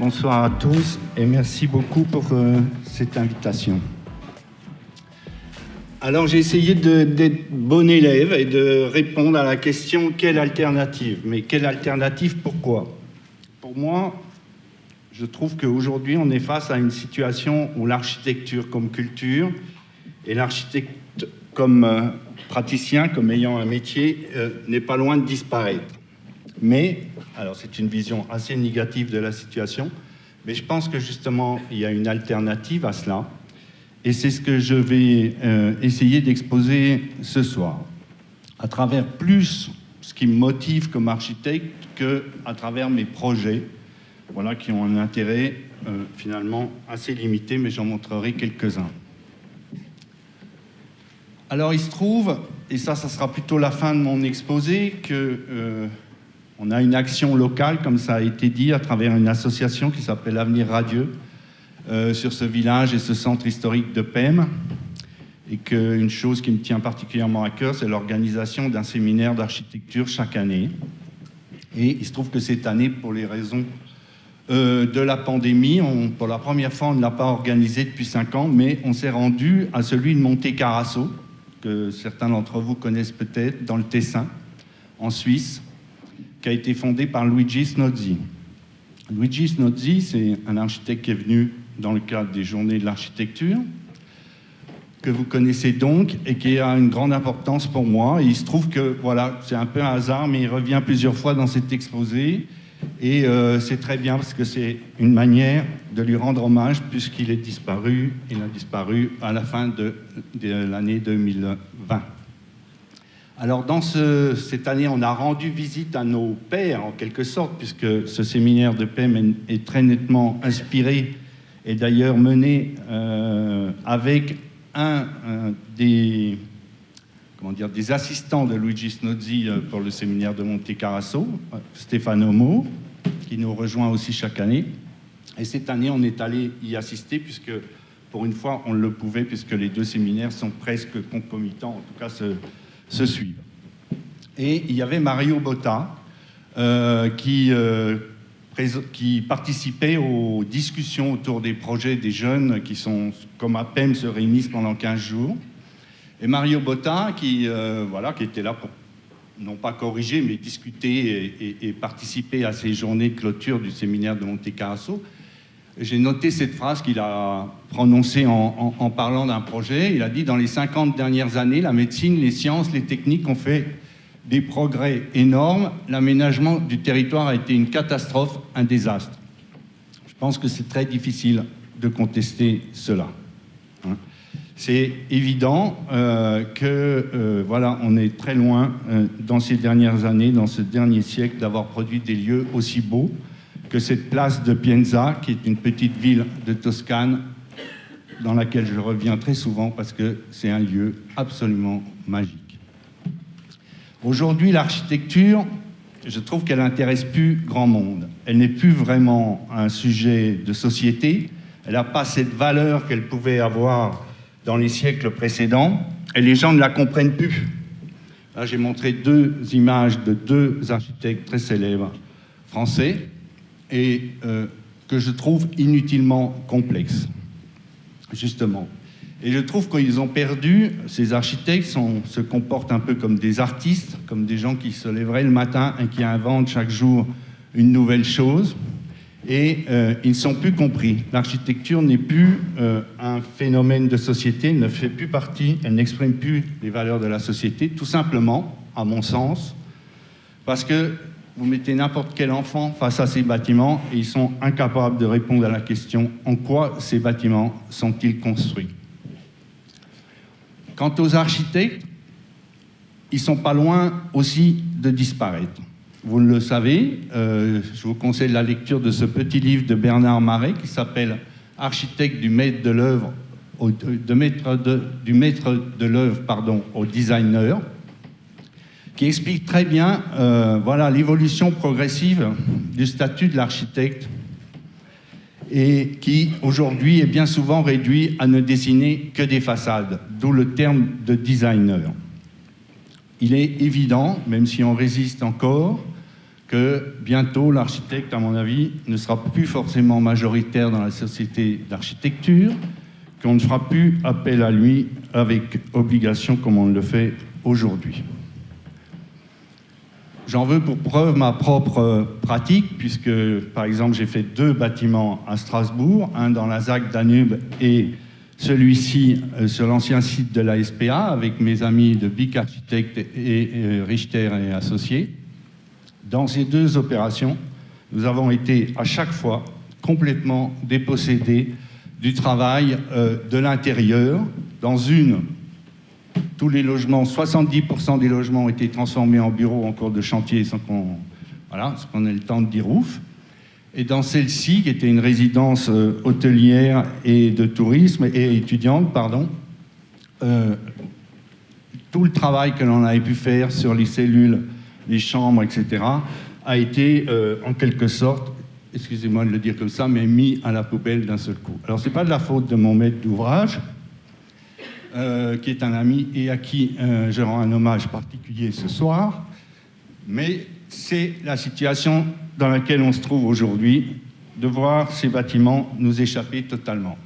Bonsoir à tous et merci beaucoup pour cette invitation. Alors j'ai essayé d'être bon élève et de répondre à la question quelle alternative ? Mais quelle alternative, pourquoi ? Pour moi, je trouve qu'aujourd'hui on est face à une situation où l'architecture comme culture et l'architecte comme praticien, comme ayant un métier, n'est pas loin de disparaître. Mais, alors c'est une vision assez négative de la situation, mais je pense que justement il y a une alternative à cela, et c'est ce que je vais essayer d'exposer ce soir, à travers plus ce qui me motive comme architecte qu'à travers mes projets, voilà, qui ont un intérêt finalement assez limité, mais j'en montrerai quelques-uns. Alors il se trouve, et ça sera plutôt la fin de mon exposé, que on a une action locale, comme ça a été dit, à travers une association qui s'appelle Avenir Radieux, sur ce village et ce centre historique de Pem. Et qu'une chose qui me tient particulièrement à cœur, c'est l'organisation d'un séminaire d'architecture chaque année. Et il se trouve que cette année, pour les raisons de la pandémie, pour la première fois, on ne l'a pas organisé depuis 5 ans, mais on s'est rendu à celui de Monte Carasso, que certains d'entre vous connaissent peut-être, dans le Tessin, en Suisse, qui a été fondé par Luigi Snozzi. Luigi Snozzi, c'est un architecte qui est venu dans le cadre des Journées de l'architecture, que vous connaissez donc, et qui a une grande importance pour moi. Et il se trouve que, voilà, c'est un peu un hasard, mais il revient plusieurs fois dans cet exposé, et c'est très bien, parce que c'est une manière de lui rendre hommage, puisqu'il est disparu, il a disparu à la fin de l'année 2020. Alors, dans cette année, on a rendu visite à nos pères, en quelque sorte, puisque ce séminaire de Pem est très nettement inspiré, et d'ailleurs mené avec des assistants de Luigi Snozzi pour le séminaire de Monte Carasso, Stefano Mo, qui nous rejoint aussi chaque année. Et cette année, on est allé y assister, puisque pour une fois, on le pouvait, puisque les deux séminaires sont presque concomitants, en tout cas se suivent. Et il y avait Mario Botta, qui participait aux discussions autour des projets des jeunes qui sont, comme à PEM, se réunissent pendant 15 jours. Et Mario Botta, qui était là pour, non pas corriger, mais discuter et participer à ces journées de clôture du séminaire de Monte Carasso. J'ai noté cette phrase qu'il a prononcée en parlant d'un projet. Il a dit « Dans les 50 dernières années, la médecine, les sciences, les techniques ont fait des progrès énormes. L'aménagement du territoire a été une catastrophe, un désastre. » Je pense que c'est très difficile de contester cela. C'est évident on est très loin dans ces dernières années, dans ce dernier siècle, d'avoir produit des lieux aussi beaux que cette place de Pienza, qui est une petite ville de Toscane, dans laquelle je reviens très souvent parce que c'est un lieu absolument magique. Aujourd'hui, l'architecture, je trouve qu'elle n'intéresse plus grand monde. Elle n'est plus vraiment un sujet de société. Elle n'a pas cette valeur qu'elle pouvait avoir dans les siècles précédents, et les gens ne la comprennent plus. Là, j'ai montré 2 images de 2 architectes très célèbres français, et que je trouve inutilement complexes, justement. Et je trouve qu'ils ont perdu, ces architectes se comportent un peu comme des artistes, comme des gens qui se lèveraient le matin et qui inventent chaque jour une nouvelle chose, et ils ne sont plus compris. L'architecture n'est plus un phénomène de société, elle ne fait plus partie, elle n'exprime plus les valeurs de la société, tout simplement, à mon sens, parce que vous mettez n'importe quel enfant face à ces bâtiments et ils sont incapables de répondre à la question « En quoi ces bâtiments sont-ils construits ?» Quant aux architectes, ils ne sont pas loin aussi de disparaître. Vous le savez, je vous conseille la lecture de ce petit livre de Bernard Marais qui s'appelle « Architecte du maître de l'œuvre au designer », qui explique très bien l'évolution progressive du statut de l'architecte et qui, aujourd'hui, est bien souvent réduit à ne dessiner que des façades, d'où le terme de designer. Il est évident, même si on résiste encore, que bientôt l'architecte, à mon avis, ne sera plus forcément majoritaire dans la société d'architecture, qu'on ne fera plus appel à lui avec obligation comme on le fait aujourd'hui. J'en veux pour preuve ma propre pratique, puisque, par exemple, j'ai fait 2 bâtiments à Strasbourg, un dans la ZAC Danube et celui-ci sur l'ancien site de la SPA, avec mes amis de BIC Architectes et Richter et Associés. Dans ces 2 opérations, nous avons été à chaque fois complètement dépossédés du travail de l'intérieur. Dans une, tous les logements, 70% des logements ont été transformés en bureaux en cours de chantier sans qu'on ait le temps de dire ouf. Et dans celle-ci, qui était une résidence hôtelière et de tourisme, et étudiante, pardon, tout le travail que l'on avait pu faire sur les cellules, les chambres, etc., a été, en quelque sorte, excusez-moi de le dire comme ça, mais mis à la poubelle d'un seul coup. Alors, ce n'est pas de la faute de mon maître d'ouvrage, qui est un ami et à qui je rends un hommage particulier ce soir, mais c'est la situation dans laquelle on se trouve aujourd'hui, de voir ces bâtiments nous échapper totalement.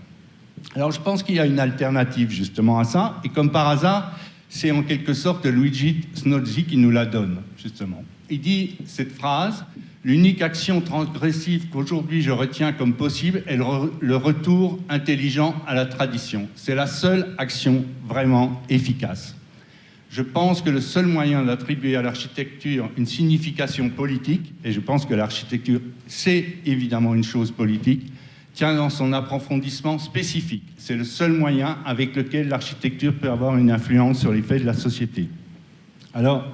Alors je pense qu'il y a une alternative justement à ça, et comme par hasard, c'est en quelque sorte Luigi Snozzi qui nous la donne, justement. Il dit cette phrase: « L'unique action transgressive qu'aujourd'hui je retiens comme possible est le retour intelligent à la tradition. C'est la seule action vraiment efficace. Je pense que le seul moyen d'attribuer à l'architecture une signification politique, et je pense que l'architecture, c'est évidemment une chose politique, tient dans son approfondissement spécifique. C'est le seul moyen avec lequel l'architecture peut avoir une influence sur les faits de la société. » Alors,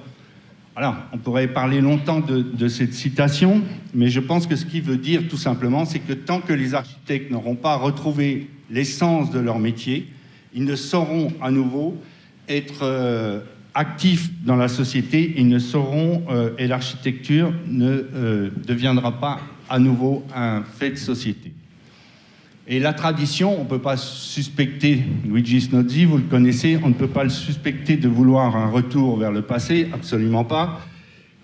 voilà, on pourrait parler longtemps de cette citation, mais je pense que ce qu'il veut dire tout simplement, c'est que tant que les architectes n'auront pas retrouvé l'essence de leur métier, ils ne sauront à nouveau être actifs dans la société, ils ne sauront, et l'architecture ne deviendra pas à nouveau un fait de société. Et la tradition, on ne peut pas suspecter, Luigi Snozzi, vous le connaissez, on ne peut pas le suspecter de vouloir un retour vers le passé, absolument pas.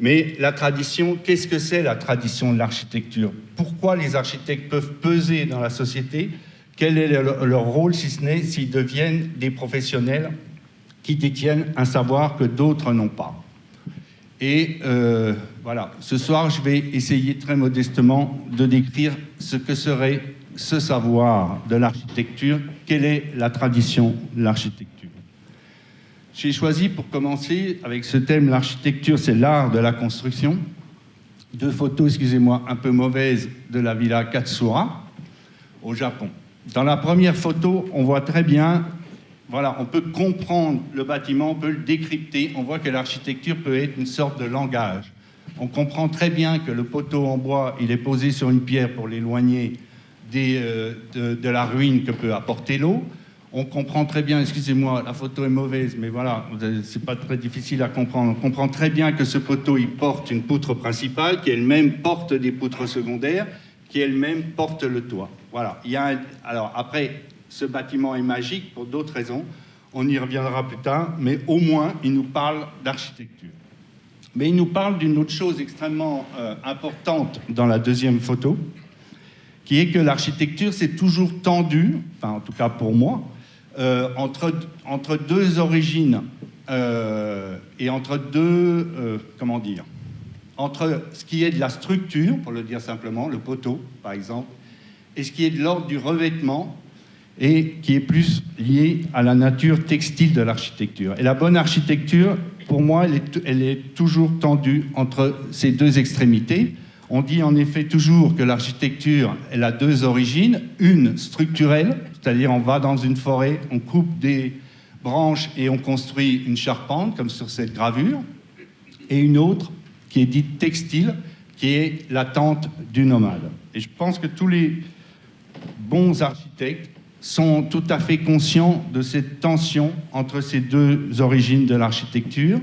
Mais la tradition, qu'est-ce que c'est la tradition de l'architecture? Pourquoi les architectes peuvent peser dans la société? Quel est leur rôle, si ce n'est s'ils deviennent des professionnels qui détiennent un savoir que d'autres n'ont pas? Et voilà, ce soir, je vais essayer très modestement de décrire ce que serait ce savoir de l'architecture. Quelle est la tradition de l'architecture? J'ai choisi pour commencer avec ce thème, l'architecture, c'est l'art de la construction. 2 photos, excusez-moi, un peu mauvaises de la villa Katsura au Japon. Dans la première photo, on voit très bien, voilà, on peut comprendre le bâtiment, on peut le décrypter, on voit que l'architecture peut être une sorte de langage. On comprend très bien que le poteau en bois, il est posé sur une pierre pour l'éloigner de la ruine que peut apporter l'eau. On comprend très bien, excusez-moi, la photo est mauvaise, mais voilà, c'est pas très difficile à comprendre. On comprend très bien que ce poteau, il porte une poutre principale, qui elle-même porte des poutres secondaires, qui elle-même porte le toit. Voilà. Alors après, ce bâtiment est magique pour d'autres raisons. On y reviendra plus tard, mais au moins, il nous parle d'architecture. Mais il nous parle d'une autre chose extrêmement importante dans la deuxième photo, qui est que l'architecture s'est toujours tendue, enfin en tout cas pour moi, entre 2 origines et entre 2, entre ce qui est de la structure, pour le dire simplement, le poteau par exemple, et ce qui est de l'ordre du revêtement, et qui est plus lié à la nature textile de l'architecture. Et la bonne architecture, pour moi, elle est toujours tendue entre ces 2 extrémités. On dit en effet toujours que l'architecture, elle a 2 origines, une structurelle, c'est-à-dire on va dans une forêt, on coupe des branches et on construit une charpente, comme sur cette gravure, et une autre qui est dite textile, qui est la tente du nomade. Et je pense que tous les bons architectes sont tout à fait conscients de cette tension entre ces 2 origines de l'architecture,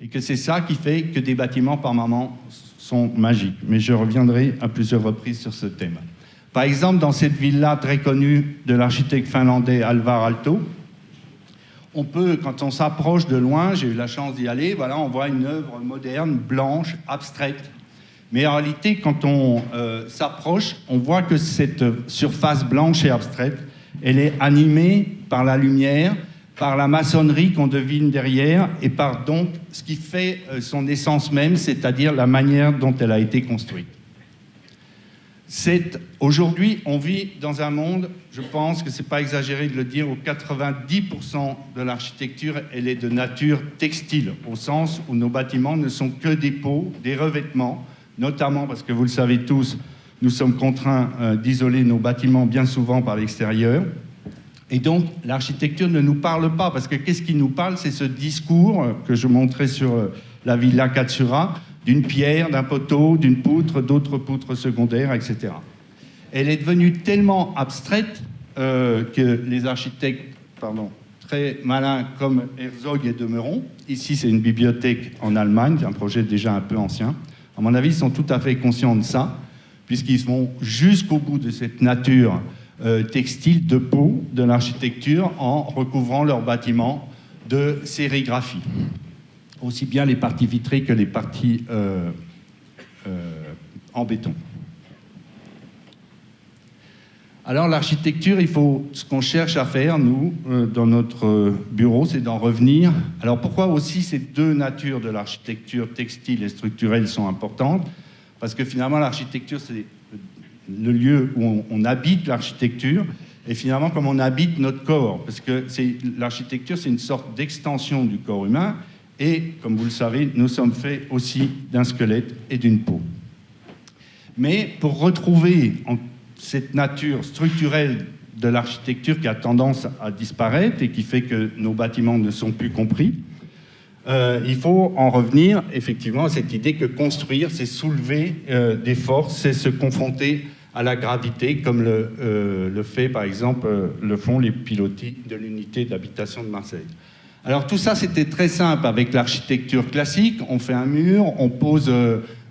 et que c'est ça qui fait que des bâtiments par moment sont magiques. Mais je reviendrai à plusieurs reprises sur ce thème. Par exemple, dans cette villa très connue de l'architecte finlandais Alvar Aalto, on peut, quand on s'approche de loin, j'ai eu la chance d'y aller, voilà, on voit une œuvre moderne, blanche, abstraite, Mais en réalité, quand on s'approche, on voit que cette surface blanche et abstraite, elle est animée par la lumière, par la maçonnerie qu'on devine derrière, et par donc ce qui fait son essence même, c'est-à-dire la manière dont elle a été construite. Aujourd'hui, on vit dans un monde, je pense que ce n'est pas exagéré de le dire, où 90% de l'architecture, elle est de nature textile, au sens où nos bâtiments ne sont que des pots, des revêtements, notamment parce que vous le savez tous, nous sommes contraints d'isoler nos bâtiments bien souvent par l'extérieur. Et donc, l'architecture ne nous parle pas, parce que qu'est-ce qui nous parle? C'est ce discours que je montrais sur la Villa Katsura, d'une pierre, d'un poteau, d'une poutre, d'autres poutres secondaires, etc. Elle est devenue tellement abstraite que les architectes très malins comme Herzog et de Meuron, ici c'est une bibliothèque en Allemagne, un projet déjà un peu ancien, à mon avis ils sont tout à fait conscients de ça, puisqu'ils vont jusqu'au bout de cette nature textile de peau de l'architecture en recouvrant leurs bâtiments de sérigraphie. Aussi bien les parties vitrées que les parties en béton. Alors l'architecture, ce qu'on cherche à faire, nous, dans notre bureau, c'est d'en revenir. Alors pourquoi aussi ces deux natures de l'architecture textile et structurelle sont importantes? Parce que finalement l'architecture, c'est le lieu où on habite l'architecture, et finalement comme on habite notre corps, parce que l'architecture, c'est une sorte d'extension du corps humain, et comme vous le savez, nous sommes faits aussi d'un squelette et d'une peau. Mais pour retrouver cette nature structurelle de l'architecture qui a tendance à disparaître et qui fait que nos bâtiments ne sont plus compris, il faut en revenir effectivement à cette idée que construire, c'est soulever des forces, c'est se confronter à la gravité, comme le fait par exemple, le font les pilotis de l'unité d'habitation de Marseille. Alors tout ça, c'était très simple avec l'architecture classique. On fait un mur, on pose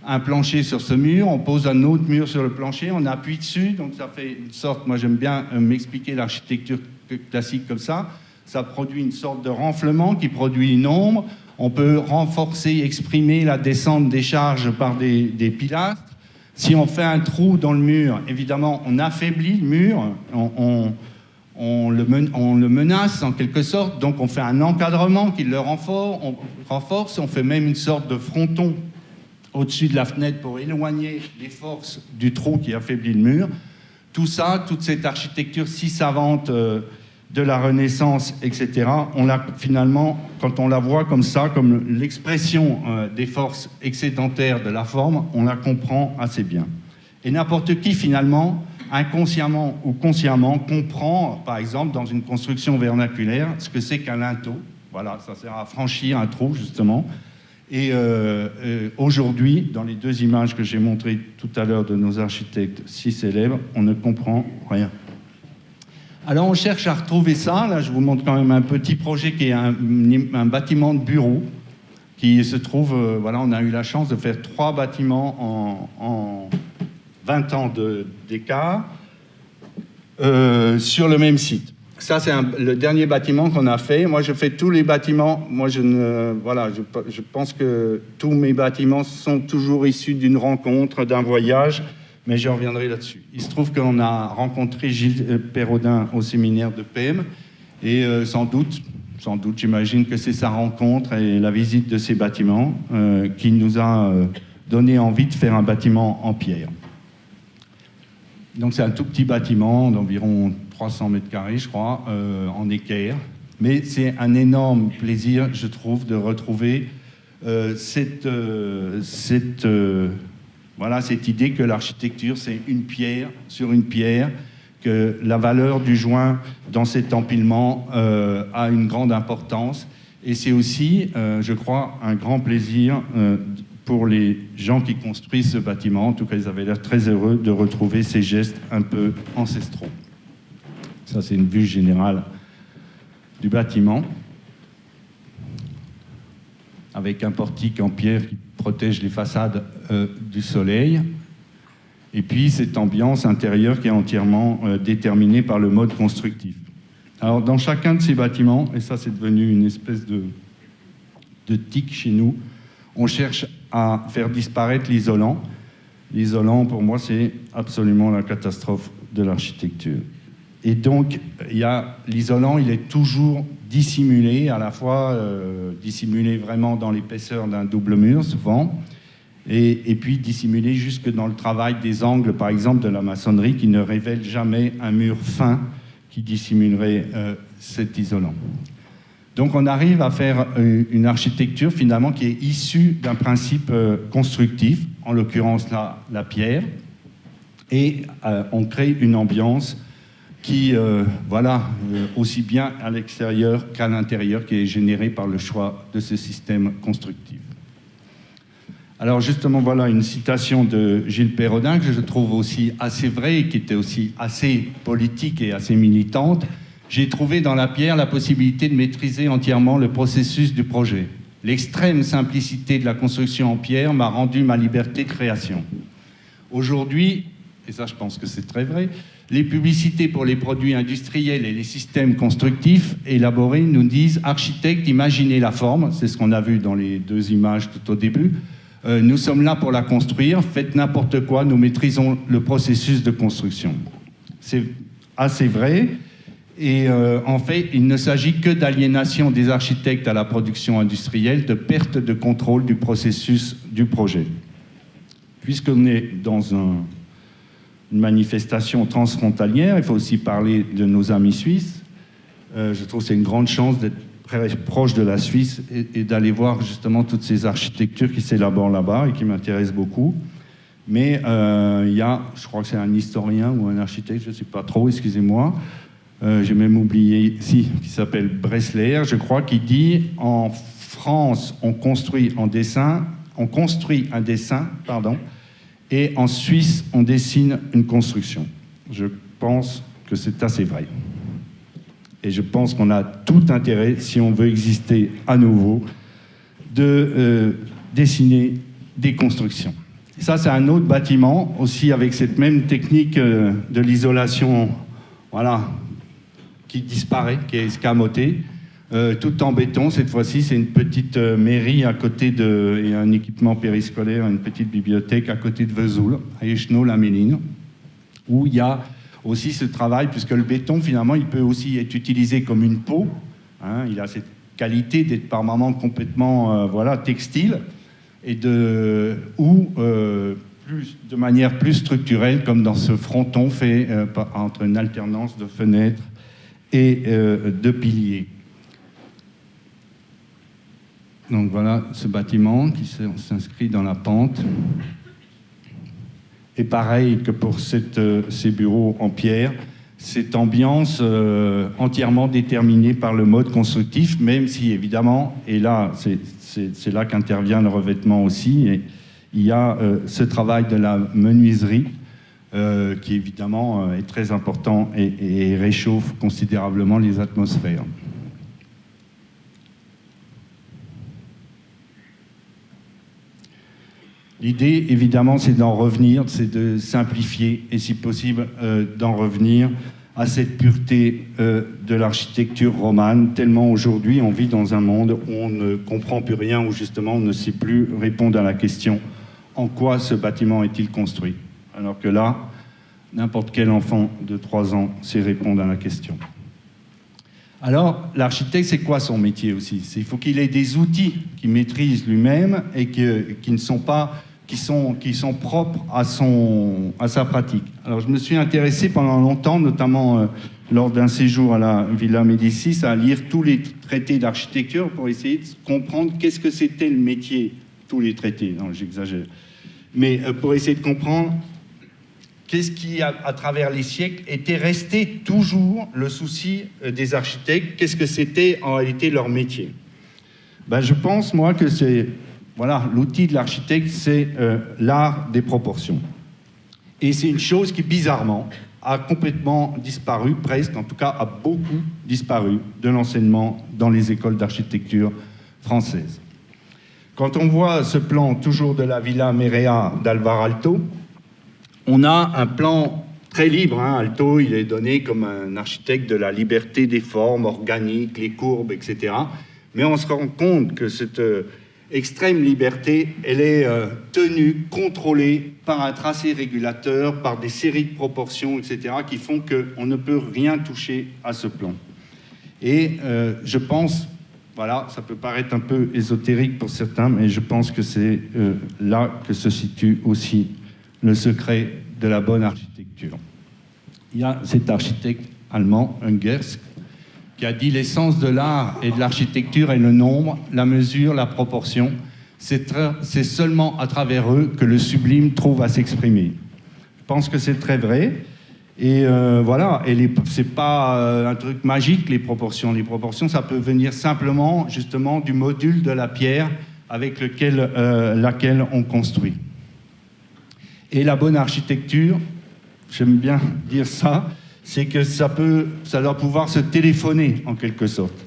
un plancher sur ce mur, on pose un autre mur sur le plancher, on appuie dessus, donc ça fait une sorte, moi j'aime bien m'expliquer l'architecture classique comme ça produit une sorte de renflement qui produit une ombre. On peut renforcer, exprimer la descente des charges par des pilastres. Si on fait un trou dans le mur, évidemment, on affaiblit le mur, on le menace en quelque sorte, donc on fait un encadrement qui le renforce, on fait même une sorte de fronton au-dessus de la fenêtre pour éloigner les forces du trou qui affaiblit le mur. Tout ça, toute cette architecture si savante de la Renaissance, etc., finalement, quand on la voit comme ça, comme l'expression des forces excédentaires de la forme, on la comprend assez bien. Et n'importe qui, finalement, inconsciemment ou consciemment, comprend, par exemple, dans une construction vernaculaire, ce que c'est qu'un linteau. Voilà, ça sert à franchir un trou, justement. Et aujourd'hui, dans les deux images que j'ai montrées tout à l'heure de nos architectes si célèbres, on ne comprend rien. Alors on cherche à retrouver ça. Là, je vous montre quand même un petit projet qui est un bâtiment de bureau qui se trouve... voilà, on a eu la chance de faire 3 bâtiments en 20 ans d'écart sur le même site. Ça, c'est le dernier bâtiment qu'on a fait. Moi, je fais tous les bâtiments. Moi, je pense que tous mes bâtiments sont toujours issus d'une rencontre, d'un voyage, mais je reviendrai là-dessus. Il se trouve qu'on a rencontré Gilles Perraudin au séminaire de PM, et sans doute, j'imagine que c'est sa rencontre et la visite de ces bâtiments qui nous a donné envie de faire un bâtiment en pierre. Donc, c'est un tout petit bâtiment d'environ 300 mètres carrés, je crois, en équerre. Mais c'est un énorme plaisir, je trouve, de retrouver cette idée que l'architecture, c'est une pierre sur une pierre, que la valeur du joint dans cet empilement a une grande importance. Et c'est aussi, je crois, un grand plaisir pour les gens qui construisent ce bâtiment. En tout cas, ils avaient l'air très heureux de retrouver ces gestes un peu ancestraux. Ça, c'est une vue générale du bâtiment, avec un portique en pierre qui protège les façades du soleil. Et puis, cette ambiance intérieure qui est entièrement déterminée par le mode constructif. Alors, dans chacun de ces bâtiments, et ça, c'est devenu une espèce de tic chez nous, on cherche à faire disparaître l'isolant. L'isolant, pour moi, c'est absolument la catastrophe de l'architecture. Et donc, l'isolant, il est toujours dissimulé, à la fois dissimulé vraiment dans l'épaisseur d'un double mur, souvent, et puis dissimulé jusque dans le travail des angles, par exemple, de la maçonnerie, qui ne révèle jamais un mur fin qui dissimulerait cet isolant. Donc on arrive à faire une architecture finalement qui est issue d'un principe constructif, en l'occurrence la pierre, et on crée une ambiance qui, aussi bien à l'extérieur qu'à l'intérieur, qui est générée par le choix de ce système constructif. Alors justement, voilà une citation de Gilles Perrodin que je trouve aussi assez vraie et qui était aussi assez politique et assez militante. J'ai trouvé dans la pierre la possibilité de maîtriser entièrement le processus du projet. L'extrême simplicité de la construction en pierre m'a rendu ma liberté de création. Aujourd'hui, et ça je pense que c'est très vrai, les publicités pour les produits industriels et les systèmes constructifs élaborés nous disent « Architecte, imaginez la forme », c'est ce qu'on a vu dans les 2 images tout au début. Nous sommes là pour la construire, faites n'importe quoi, nous maîtrisons le processus de construction. C'est assez vrai. Et en fait, il ne s'agit que d'aliénation des architectes à la production industrielle, de perte de contrôle du processus du projet. Puisqu'on est dans une manifestation transfrontalière, il faut aussi parler de nos amis suisses. Je trouve que c'est une grande chance d'être très proche de la Suisse et d'aller voir justement toutes ces architectures qui s'élaborent là-bas et qui m'intéressent beaucoup. Mais il y a, je crois que c'est un historien ou un architecte, je ne sais pas trop, excusez-moi, j'ai même oublié, qui s'appelle Bressler, je crois, qui dit « En France, on construit un dessin, et en Suisse, on dessine une construction. » Je pense que c'est assez vrai. Et je pense qu'on a tout intérêt, si on veut exister à nouveau, de dessiner des constructions. Ça, c'est un autre bâtiment, aussi avec cette même technique de l'isolation, voilà, qui disparaît, qui est escamotée, tout en béton. Cette fois-ci, c'est une petite mairie à côté et un équipement périscolaire, une petite bibliothèque à côté de Vesoul, à Échenot-la-Méline, où il y a aussi ce travail, puisque le béton, finalement, il peut aussi être utilisé comme une peau. Hein, il a cette qualité d'être par moments complètement textile, ou de manière plus structurelle, comme dans ce fronton fait entre une alternance de fenêtres et de piliers. Donc voilà ce bâtiment qui s'inscrit dans la pente. Et pareil que pour ces bureaux en pierre, cette ambiance entièrement déterminée par le mode constructif, même si évidemment, et là c'est là qu'intervient le revêtement aussi, et il y a ce travail de la menuiserie qui évidemment est très important et réchauffe considérablement les atmosphères. L'idée, évidemment, c'est d'en revenir, c'est de simplifier et, si possible, d'en revenir à cette pureté de l'architecture romane, tellement aujourd'hui on vit dans un monde où on ne comprend plus rien, où justement on ne sait plus répondre à la question « En quoi ce bâtiment est-il construit ?» Alors que là, n'importe quel enfant de 3 ans sait répondre à la question. Alors, l'architecte, c'est quoi son métier aussi? Il faut qu'il ait des outils qu'il maîtrise lui-même et qui sont propres à sa pratique. Alors, je me suis intéressé pendant longtemps, notamment lors d'un séjour à la Villa Médicis, à lire tous les traités d'architecture pour essayer de comprendre qu'est-ce que c'était le métier. Tous les traités, non, j'exagère. Mais pour essayer de comprendre qu'est-ce qui, à travers les siècles, était resté toujours le souci des architectes? Qu'est-ce que c'était en réalité leur métier? Je pense, moi, que l'outil de l'architecte, c'est l'art des proportions. Et c'est une chose qui, bizarrement, a complètement disparu, presque, en tout cas, a beaucoup disparu de l'enseignement dans les écoles d'architecture françaises. Quand on voit ce plan, toujours de la Villa Mérea d'Alvar Aalto, on a un plan très libre. Aalto, il est donné comme un architecte de la liberté des formes organiques, les courbes, etc. Mais on se rend compte que extrême liberté, elle est tenue, contrôlée par un tracé régulateur, par des séries de proportions, etc., qui font qu'on ne peut rien toucher à ce plan. Et je pense, voilà, ça peut paraître un peu ésotérique pour certains, mais je pense que c'est là que se situe aussi le secret de la bonne architecture. Il y a cet architecte allemand, Ungers, qui a dit l'essence de l'art et de l'architecture est le nombre, la mesure, la proportion. C'est seulement à travers eux que le sublime trouve à s'exprimer. Je pense que c'est très vrai. Et voilà, c'est pas un truc magique, les proportions. Les proportions, ça peut venir simplement, justement, du module de la pierre avec laquelle on construit. Et la bonne architecture, j'aime bien dire ça, c'est que ça doit pouvoir se téléphoner, en quelque sorte.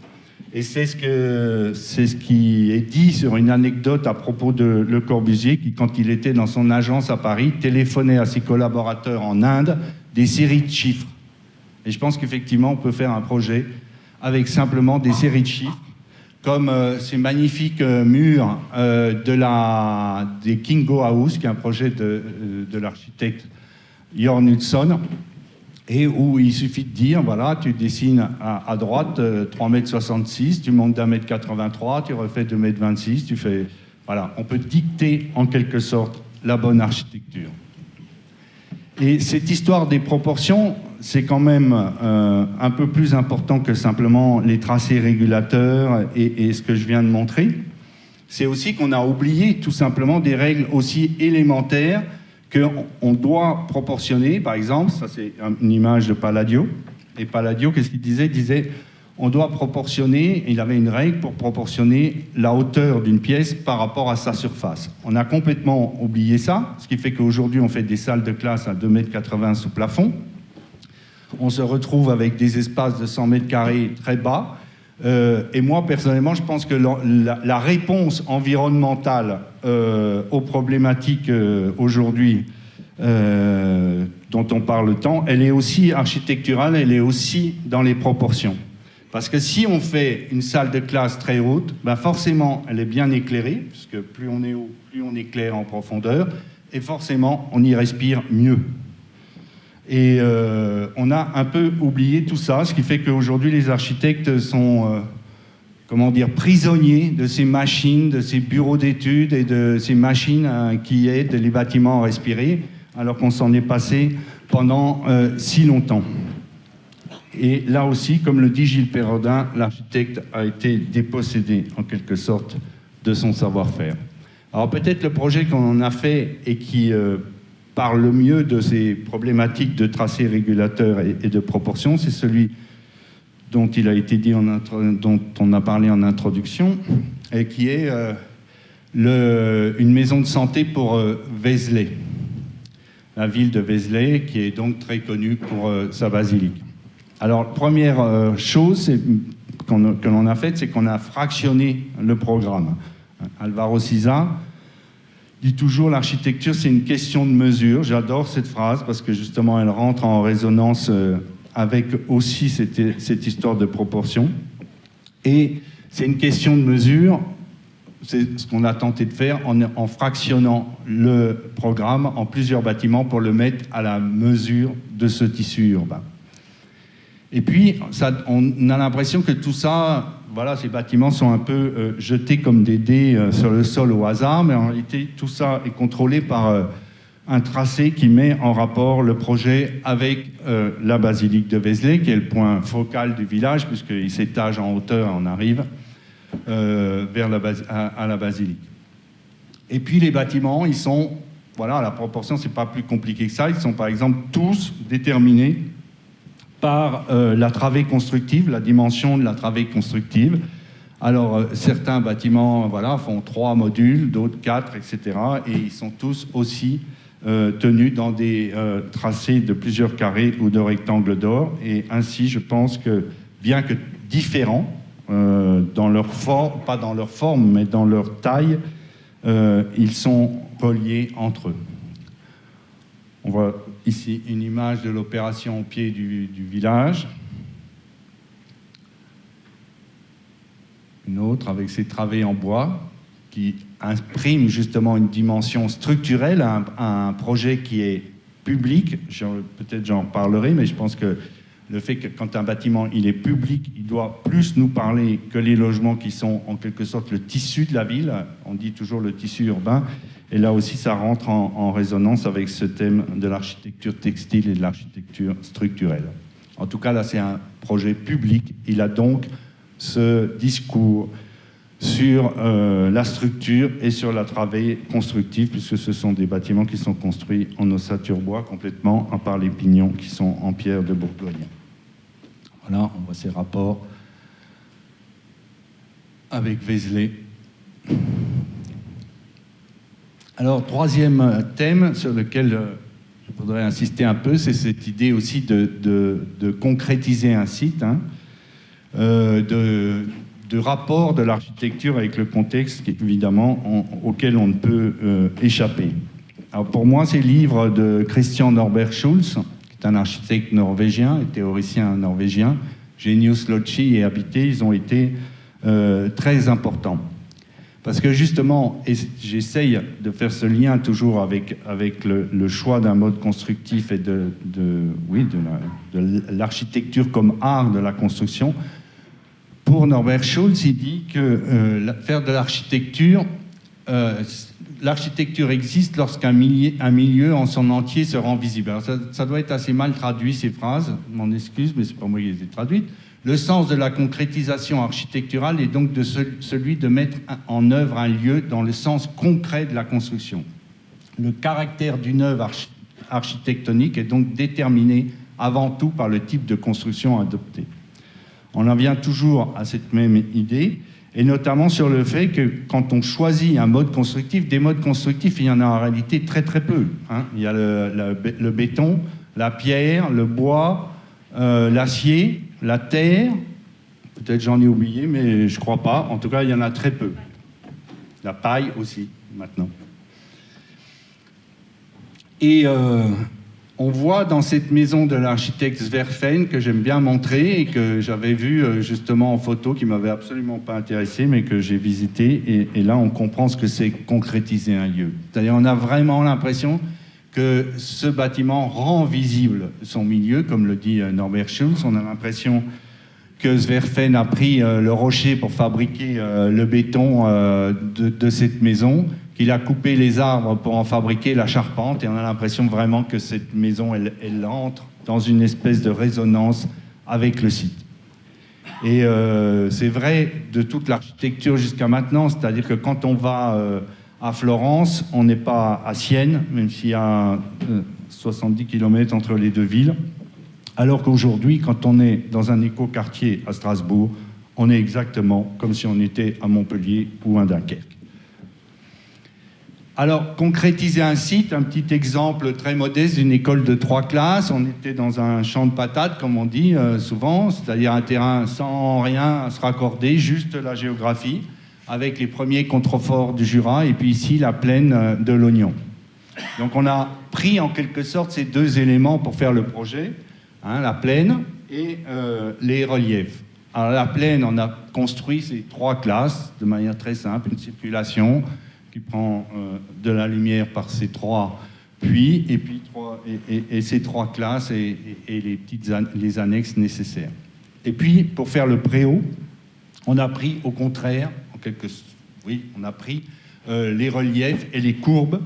Et c'est ce qui est dit sur une anecdote à propos de Le Corbusier, qui, quand il était dans son agence à Paris, téléphonait à ses collaborateurs en Inde des séries de chiffres. Et je pense qu'effectivement, on peut faire un projet avec simplement des séries de chiffres, comme ces magnifiques murs des Kingo House, qui est un projet de l'architecte Jörn Utzon, et où il suffit de dire, voilà, tu dessines à droite 3,66 m, tu montes d'1,83 m, tu refais 2,26 m, tu fais... Voilà, on peut dicter en quelque sorte la bonne architecture. Et cette histoire des proportions, c'est quand même un peu plus important que simplement les tracés régulateurs et ce que je viens de montrer. C'est aussi qu'on a oublié tout simplement des règles aussi élémentaires qu'on doit proportionner. Par exemple, ça c'est une image de Palladio. Et Palladio, qu'est-ce qu'il disait ? Il disait, on doit proportionner, il avait une règle pour proportionner la hauteur d'une pièce par rapport à sa surface. On a complètement oublié ça, ce qui fait qu'aujourd'hui on fait des salles de classe à 2,80 m sous plafond. On se retrouve avec des espaces de 100 mètres carrés très bas. Et moi, personnellement, je pense que la réponse environnementale aux problématiques aujourd'hui dont on parle tant, elle est aussi architecturale, elle est aussi dans les proportions. Parce que si on fait une salle de classe très haute, ben forcément, elle est bien éclairée, puisque plus on est haut, plus on éclaire en profondeur, et forcément, on y respire mieux. Et on a un peu oublié tout ça, ce qui fait qu'aujourd'hui, les architectes sont, prisonniers de ces machines, de ces bureaux d'études et de ces machines qui aident les bâtiments à respirer, alors qu'on s'en est passé pendant si longtemps. Et là aussi, comme le dit Gilles Perrodin, l'architecte a été dépossédé, en quelque sorte, de son savoir-faire. Alors peut-être le projet qu'on a fait et qui parle le mieux de ces problématiques de tracé régulateur et de proportion, c'est celui dont il a été dit dont on a parlé en introduction, et qui est une maison de santé pour Vézelay. La ville de Vézelay, qui est donc très connue pour sa basilique. Alors, première chose que l'on a faite, c'est qu'on a fractionné le programme. Alvaro Siza dit toujours l'architecture, c'est une question de mesure. J'adore cette phrase parce que justement, elle rentre en résonance avec aussi cette histoire de proportion. Et c'est une question de mesure. C'est ce qu'on a tenté de faire en fractionnant le programme en plusieurs bâtiments pour le mettre à la mesure de ce tissu urbain. Et puis, on a l'impression que tout ça, voilà, ces bâtiments sont un peu jetés comme des dés sur le sol au hasard, mais en réalité, tout ça est contrôlé par un tracé qui met en rapport le projet avec la basilique de Vézelay, qui est le point focal du village, puisqu'il s'étage en hauteur et on arrive à la basilique. Et puis, les bâtiments, ils sont, voilà, la proportion, c'est pas plus compliqué que ça, ils sont par exemple tous déterminés par la travée constructive, la dimension de la travée constructive. Alors, certains bâtiments font 3 modules, d'autres 4, etc. Et ils sont tous aussi tenus dans des tracés de plusieurs carrés ou de rectangles d'or. Et ainsi, je pense que, bien que différents, dans leur forme, pas dans leur forme, mais dans leur taille, ils sont reliés entre eux. On voit ici une image de l'opération au pied du village. Une autre avec ses travées en bois. qui imprime justement une dimension structurelle à un projet qui est public. Peut-être j'en parlerai, mais je pense que le fait que quand un bâtiment il est public, il doit plus nous parler que les logements qui sont en quelque sorte le tissu de la ville. On dit toujours le tissu urbain. Et là aussi, ça rentre en résonance avec ce thème de l'architecture textile et de l'architecture structurelle. En tout cas, là, c'est un projet public. Il a donc ce discours sur la structure et sur la travée constructive, puisque ce sont des bâtiments qui sont construits en ossature bois complètement, à part les pignons qui sont en pierre de Bourgogne. Voilà, on voit ces rapports avec Vézelay. Alors, troisième thème sur lequel je voudrais insister un peu, c'est cette idée aussi de concrétiser un site, hein, de rapport de l'architecture avec le contexte, évidemment, auquel on ne peut échapper. Alors, pour moi, ces livres de Christian Norbert Schulz, qui est un architecte norvégien et théoricien norvégien, Genius Loci et Habité, ils ont été très importants. Parce que justement, et j'essaye de faire ce lien toujours avec le choix d'un mode constructif et de l'architecture comme art de la construction. Pour Norbert Schulz, il dit que faire de l'architecture, l'architecture existe lorsqu'un milieu en son entier se rend visible. Alors ça doit être assez mal traduit, ces phrases, m'en excuse, mais c'est pas moi qui les ai traduites. Le sens de la concrétisation architecturale est donc celui de mettre en œuvre un lieu dans le sens concret de la construction. Le caractère d'une œuvre architectonique est donc déterminé avant tout par le type de construction adopté. On en vient toujours à cette même idée, et notamment sur le fait que quand on choisit un mode constructif, des modes constructifs, il y en a en réalité très très peu. Hein. Il y a le béton, la pierre, le bois, l'acier, la terre, peut-être j'en ai oublié, mais je ne crois pas. En tout cas, il y en a très peu. La paille aussi, maintenant. Et on voit dans cette maison de l'architecte Zwerfijn, que j'aime bien montrer et que j'avais vu justement en photo, qui ne m'avait absolument pas intéressé, mais que j'ai visité. Et là, on comprend ce que c'est concrétiser un lieu. C'est-à-dire, on a vraiment l'impression que ce bâtiment rend visible son milieu, comme le dit Norbert Schulz. On a l'impression que Zwerfijn a pris le rocher pour fabriquer le béton de cette maison, qu'il a coupé les arbres pour en fabriquer la charpente, et on a l'impression vraiment que cette maison, elle entre dans une espèce de résonance avec le site. Et c'est vrai de toute l'architecture jusqu'à maintenant, c'est-à-dire que quand on va à Florence, on n'est pas à Sienne, même s'il y a 70 km entre les deux villes, alors qu'aujourd'hui, quand on est dans un écoquartier à Strasbourg, on est exactement comme si on était à Montpellier ou à Dunkerque. Alors, concrétiser un site, un petit exemple très modeste d'une école de 3 classes. On était dans un champ de patates, comme on dit souvent, c'est-à-dire un terrain sans rien à se raccorder, juste la géographie, avec les premiers contreforts du Jura, et puis ici, la plaine de l'Oignon. Donc on a pris en quelque sorte ces deux éléments pour faire le projet, hein, la plaine et les reliefs. Alors la plaine, on a construit ces 3 classes de manière très simple, une circulation qui prend de la lumière par ces 3 puits, et puis ces 3 classes et les annexes nécessaires. Et puis, pour faire le préau, on a pris au contraire, on a pris les reliefs et les courbes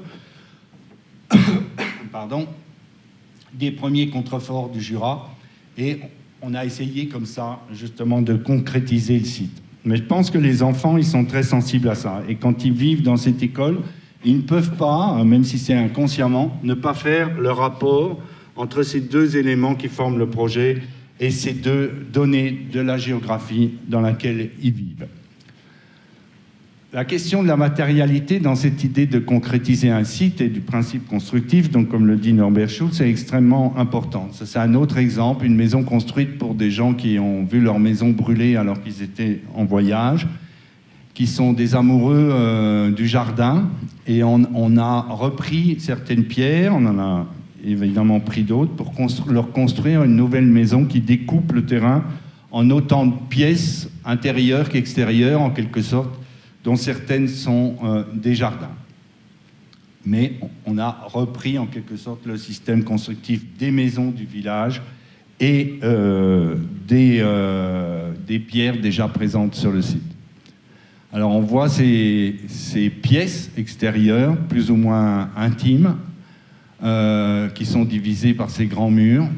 des premiers contreforts du Jura, et on a essayé comme ça justement de concrétiser le site. Mais je pense que les enfants, ils sont très sensibles à ça, et quand ils vivent dans cette école, ils ne peuvent pas, même si c'est inconsciemment, ne pas faire le rapport entre ces deux éléments qui forment le projet et ces deux données de la géographie dans laquelle ils vivent. La question de la matérialité dans cette idée de concrétiser un site et du principe constructif, donc comme le dit Norbert Schulz, c'est extrêmement important. Ça, c'est un autre exemple, une maison construite pour des gens qui ont vu leur maison brûler alors qu'ils étaient en voyage, qui sont des amoureux du jardin, et on a repris certaines pierres, on en a évidemment pris d'autres pour leur construire une nouvelle maison qui découpe le terrain en autant de pièces intérieures qu'extérieures, en quelque sorte, dont certaines sont des jardins. Mais on a repris en quelque sorte le système constructif des maisons du village et des pierres déjà présentes sur le site. Alors on voit ces pièces extérieures, plus ou moins intimes, qui sont divisées par ces grands murs.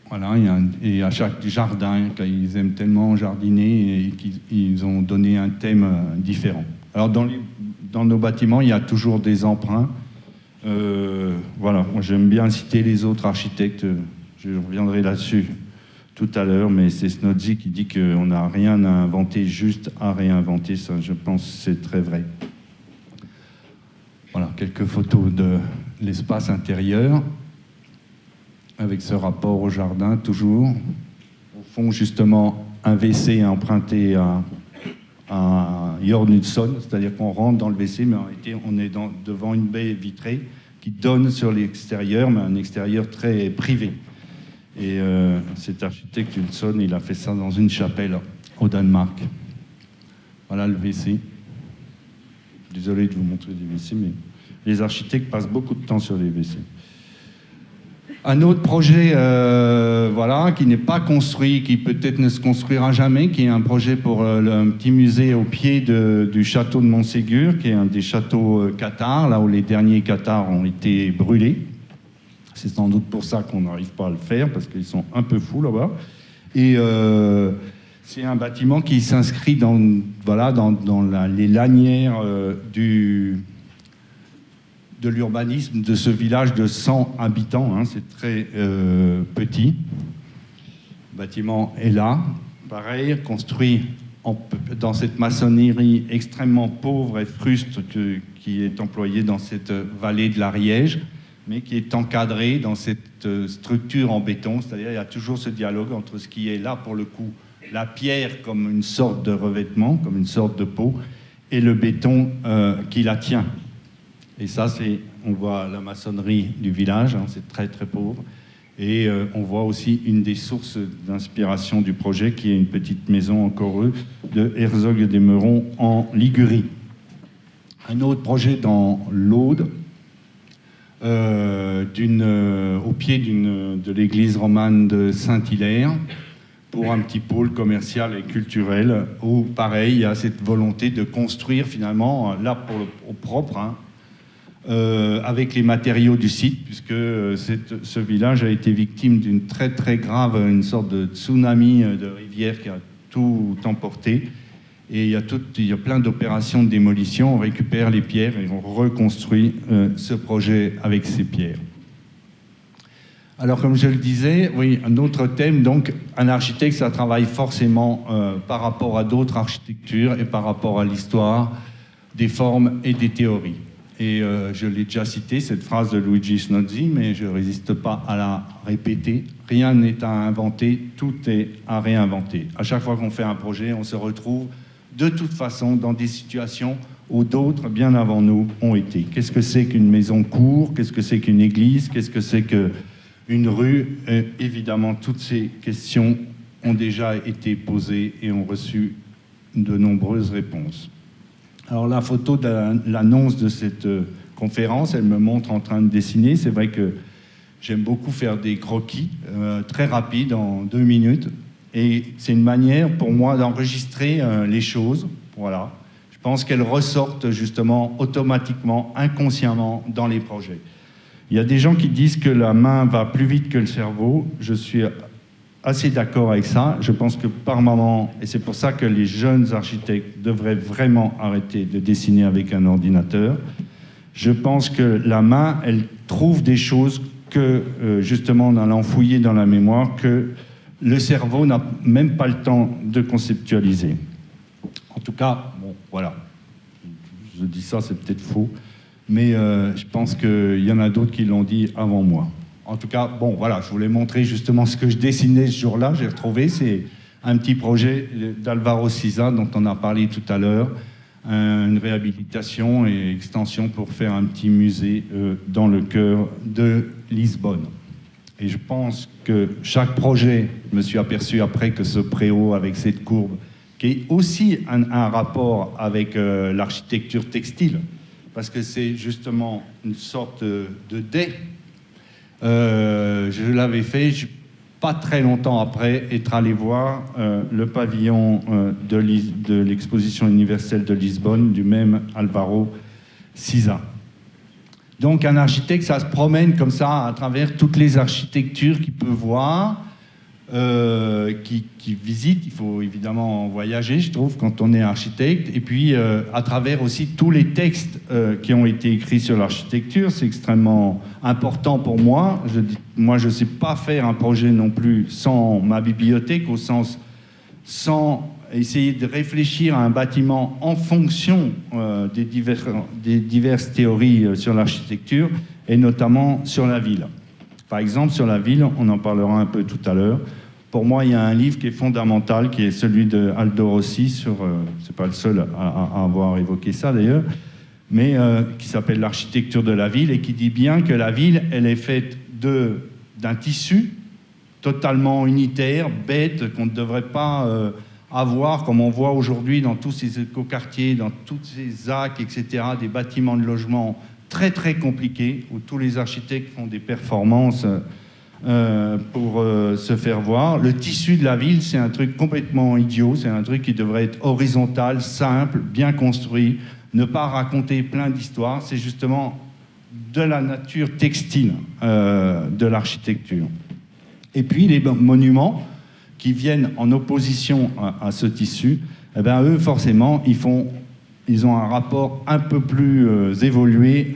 Voilà, et à chaque jardin, ils aiment tellement jardiner et qu'ils ont donné un thème différent. Alors dans nos bâtiments, il y a toujours des emprunts. Voilà, moi j'aime bien citer les autres architectes, je reviendrai là-dessus tout à l'heure, mais c'est Snodzy qui dit qu'on n'a rien à inventer, juste à réinventer. Ça, je pense que c'est très vrai. Voilà, quelques photos de l'espace intérieur, avec ce rapport au jardin, toujours. Au fond, justement, un WC emprunté à Jørn Utzon, c'est-à-dire qu'on rentre dans le WC, mais en réalité, on est devant une baie vitrée qui donne sur l'extérieur, mais un extérieur très privé. Et cet architecte Utzon, il a fait ça dans une chapelle au Danemark. Voilà le WC. Désolé de vous montrer des WC, mais les architectes passent beaucoup de temps sur les WC. Un autre projet voilà, qui n'est pas construit, qui peut-être ne se construira jamais, qui est un projet pour un petit musée au pied du château de Montségur, qui est un des châteaux cathares, là où les derniers cathares ont été brûlés. C'est sans doute pour ça qu'on n'arrive pas à le faire, parce qu'ils sont un peu fous là-bas. Et c'est un bâtiment qui s'inscrit dans les lanières de l'urbanisme de ce village de 100 habitants, hein, c'est très petit. Le bâtiment est là, pareil, construit dans cette maçonnerie extrêmement pauvre et fruste qui est employée dans cette vallée de l'Ariège, mais qui est encadré dans cette structure en béton, c'est-à-dire il y a toujours ce dialogue entre ce qui est là, pour le coup, la pierre comme une sorte de revêtement, comme une sorte de peau, et le béton qui la tient. Et ça, on voit la maçonnerie du village, hein, c'est très très pauvre. Et on voit aussi une des sources d'inspiration du projet, qui est une petite maison en Correux de Herzog des Meurons en Ligurie. Un autre projet dans l'Aude, au pied de l'église romane de Saint-Hilaire, pour un petit pôle commercial et culturel, où pareil, il y a cette volonté de construire finalement, là au propre, hein, avec les matériaux du site, puisque ce village a été victime d'une très très grave, une sorte de tsunami de rivière qui a tout emporté. Et il y a plein d'opérations de démolition, on récupère les pierres et on reconstruit ce projet avec ces pierres. Alors comme je le disais, oui, un autre thème, donc un architecte, ça travaille forcément par rapport à d'autres architectures et par rapport à l'histoire des formes et des théories. Et je l'ai déjà cité, cette phrase de Luigi Snodzy, mais je ne résiste pas à la répéter. Rien n'est à inventer, tout est à réinventer. À chaque fois qu'on fait un projet, on se retrouve de toute façon dans des situations où d'autres, bien avant nous, ont été. Qu'est-ce que c'est qu'une maison cour? Qu'est-ce que c'est qu'une église? Qu'est-ce que c'est qu'une rue? Évidemment, toutes ces questions ont déjà été posées et ont reçu de nombreuses réponses. Alors la photo de l'annonce de cette conférence, elle me montre en train de dessiner. C'est vrai que j'aime beaucoup faire des croquis très rapides, en 2 minutes. Et c'est une manière pour moi d'enregistrer les choses. Voilà. Je pense qu'elles ressortent justement automatiquement, inconsciemment dans les projets. Il y a des gens qui disent que la main va plus vite que le cerveau. Je suis assez d'accord avec ça. Je pense que par moment, et c'est pour ça que les jeunes architectes devraient vraiment arrêter de dessiner avec un ordinateur, je pense que la main, elle trouve des choses que, justement, en allant fouiller dans la mémoire, que le cerveau n'a même pas le temps de conceptualiser. En tout cas, bon, voilà. Je dis ça, c'est peut-être faux, mais je pense qu'il y en a d'autres qui l'ont dit avant moi. En tout cas, bon, voilà, je voulais montrer justement ce que je dessinais ce jour-là. J'ai retrouvé, c'est un petit projet d'Alvaro Siza, dont on a parlé tout à l'heure, une réhabilitation et extension pour faire un petit musée dans le cœur de Lisbonne. Et je pense que chaque projet, je me suis aperçu après que ce préau avec cette courbe, qui est aussi un rapport avec l'architecture textile, parce que c'est justement une sorte de dais. Je l'avais fait pas très longtemps après être allé voir le pavillon de l'exposition universelle de Lisbonne, du même Álvaro Siza. Donc un architecte, ça se promène comme ça à travers toutes les architectures qu'il peut voir, qui visite. Il faut évidemment voyager, je trouve, quand on est architecte. Et puis à travers aussi tous les textes qui ont été écrits sur l'architecture. C'est extrêmement important pour moi. Moi, je ne sais pas faire un projet non plus sans ma bibliothèque, au sens sans essayer de réfléchir à un bâtiment en fonction des diverses théories sur l'architecture, et notamment sur la ville. Par exemple, sur la ville, on en parlera un peu tout à l'heure. Pour moi, il y a un livre qui est fondamental, qui est celui de Aldo Rossi, c'est pas le seul à avoir évoqué ça d'ailleurs, mais qui s'appelle L'architecture de la ville, et qui dit bien que la ville, elle est faite d'un tissu totalement unitaire, bête, qu'on ne devrait pas avoir, comme on voit aujourd'hui dans tous ces écoquartiers, dans tous ces ZAC, etc., des bâtiments de logement très très compliqués, où tous les architectes font des performances pour se faire voir. Le tissu de la ville, c'est un truc complètement idiot, c'est un truc qui devrait être horizontal, simple, bien construit, ne pas raconter plein d'histoires, c'est justement de la nature textile de l'architecture. Et puis les monuments qui viennent en opposition à ce tissu, eh bien, eux, forcément, ils ont un rapport un peu plus évolué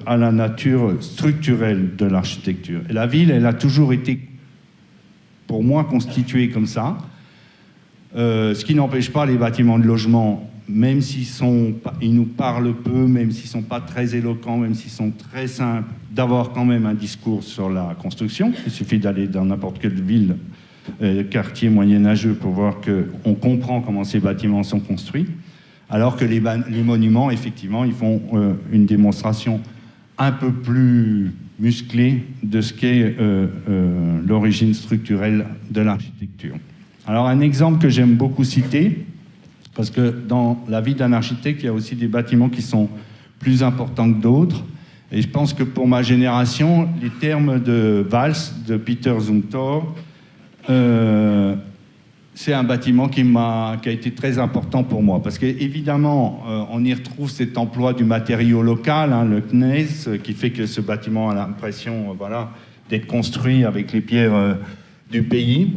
à la nature structurelle de l'architecture. Et la ville, elle a toujours été, pour moi, constituée comme ça, ce qui n'empêche pas les bâtiments de logement, même ils nous parlent peu, même s'ils ne sont pas très éloquents, même s'ils sont très simples, d'avoir quand même un discours sur la construction. Il suffit d'aller dans n'importe quelle ville, quartier moyenâgeux, pour voir qu'on comprend comment ces bâtiments sont construits. Alors que les monuments, effectivement, ils font une démonstration un peu plus musclée de ce qu'est l'origine structurelle de l'architecture. Alors un exemple que j'aime beaucoup citer, parce que dans la vie d'un architecte, il y a aussi des bâtiments qui sont plus importants que d'autres. Et je pense que pour ma génération, les termes de Vals, de Peter Zumthor, c'est un bâtiment qui a été très important pour moi. Parce qu'évidemment, on y retrouve cet emploi du matériau local, hein, le gneiss, qui fait que ce bâtiment a l'impression d'être construit avec les pierres du pays.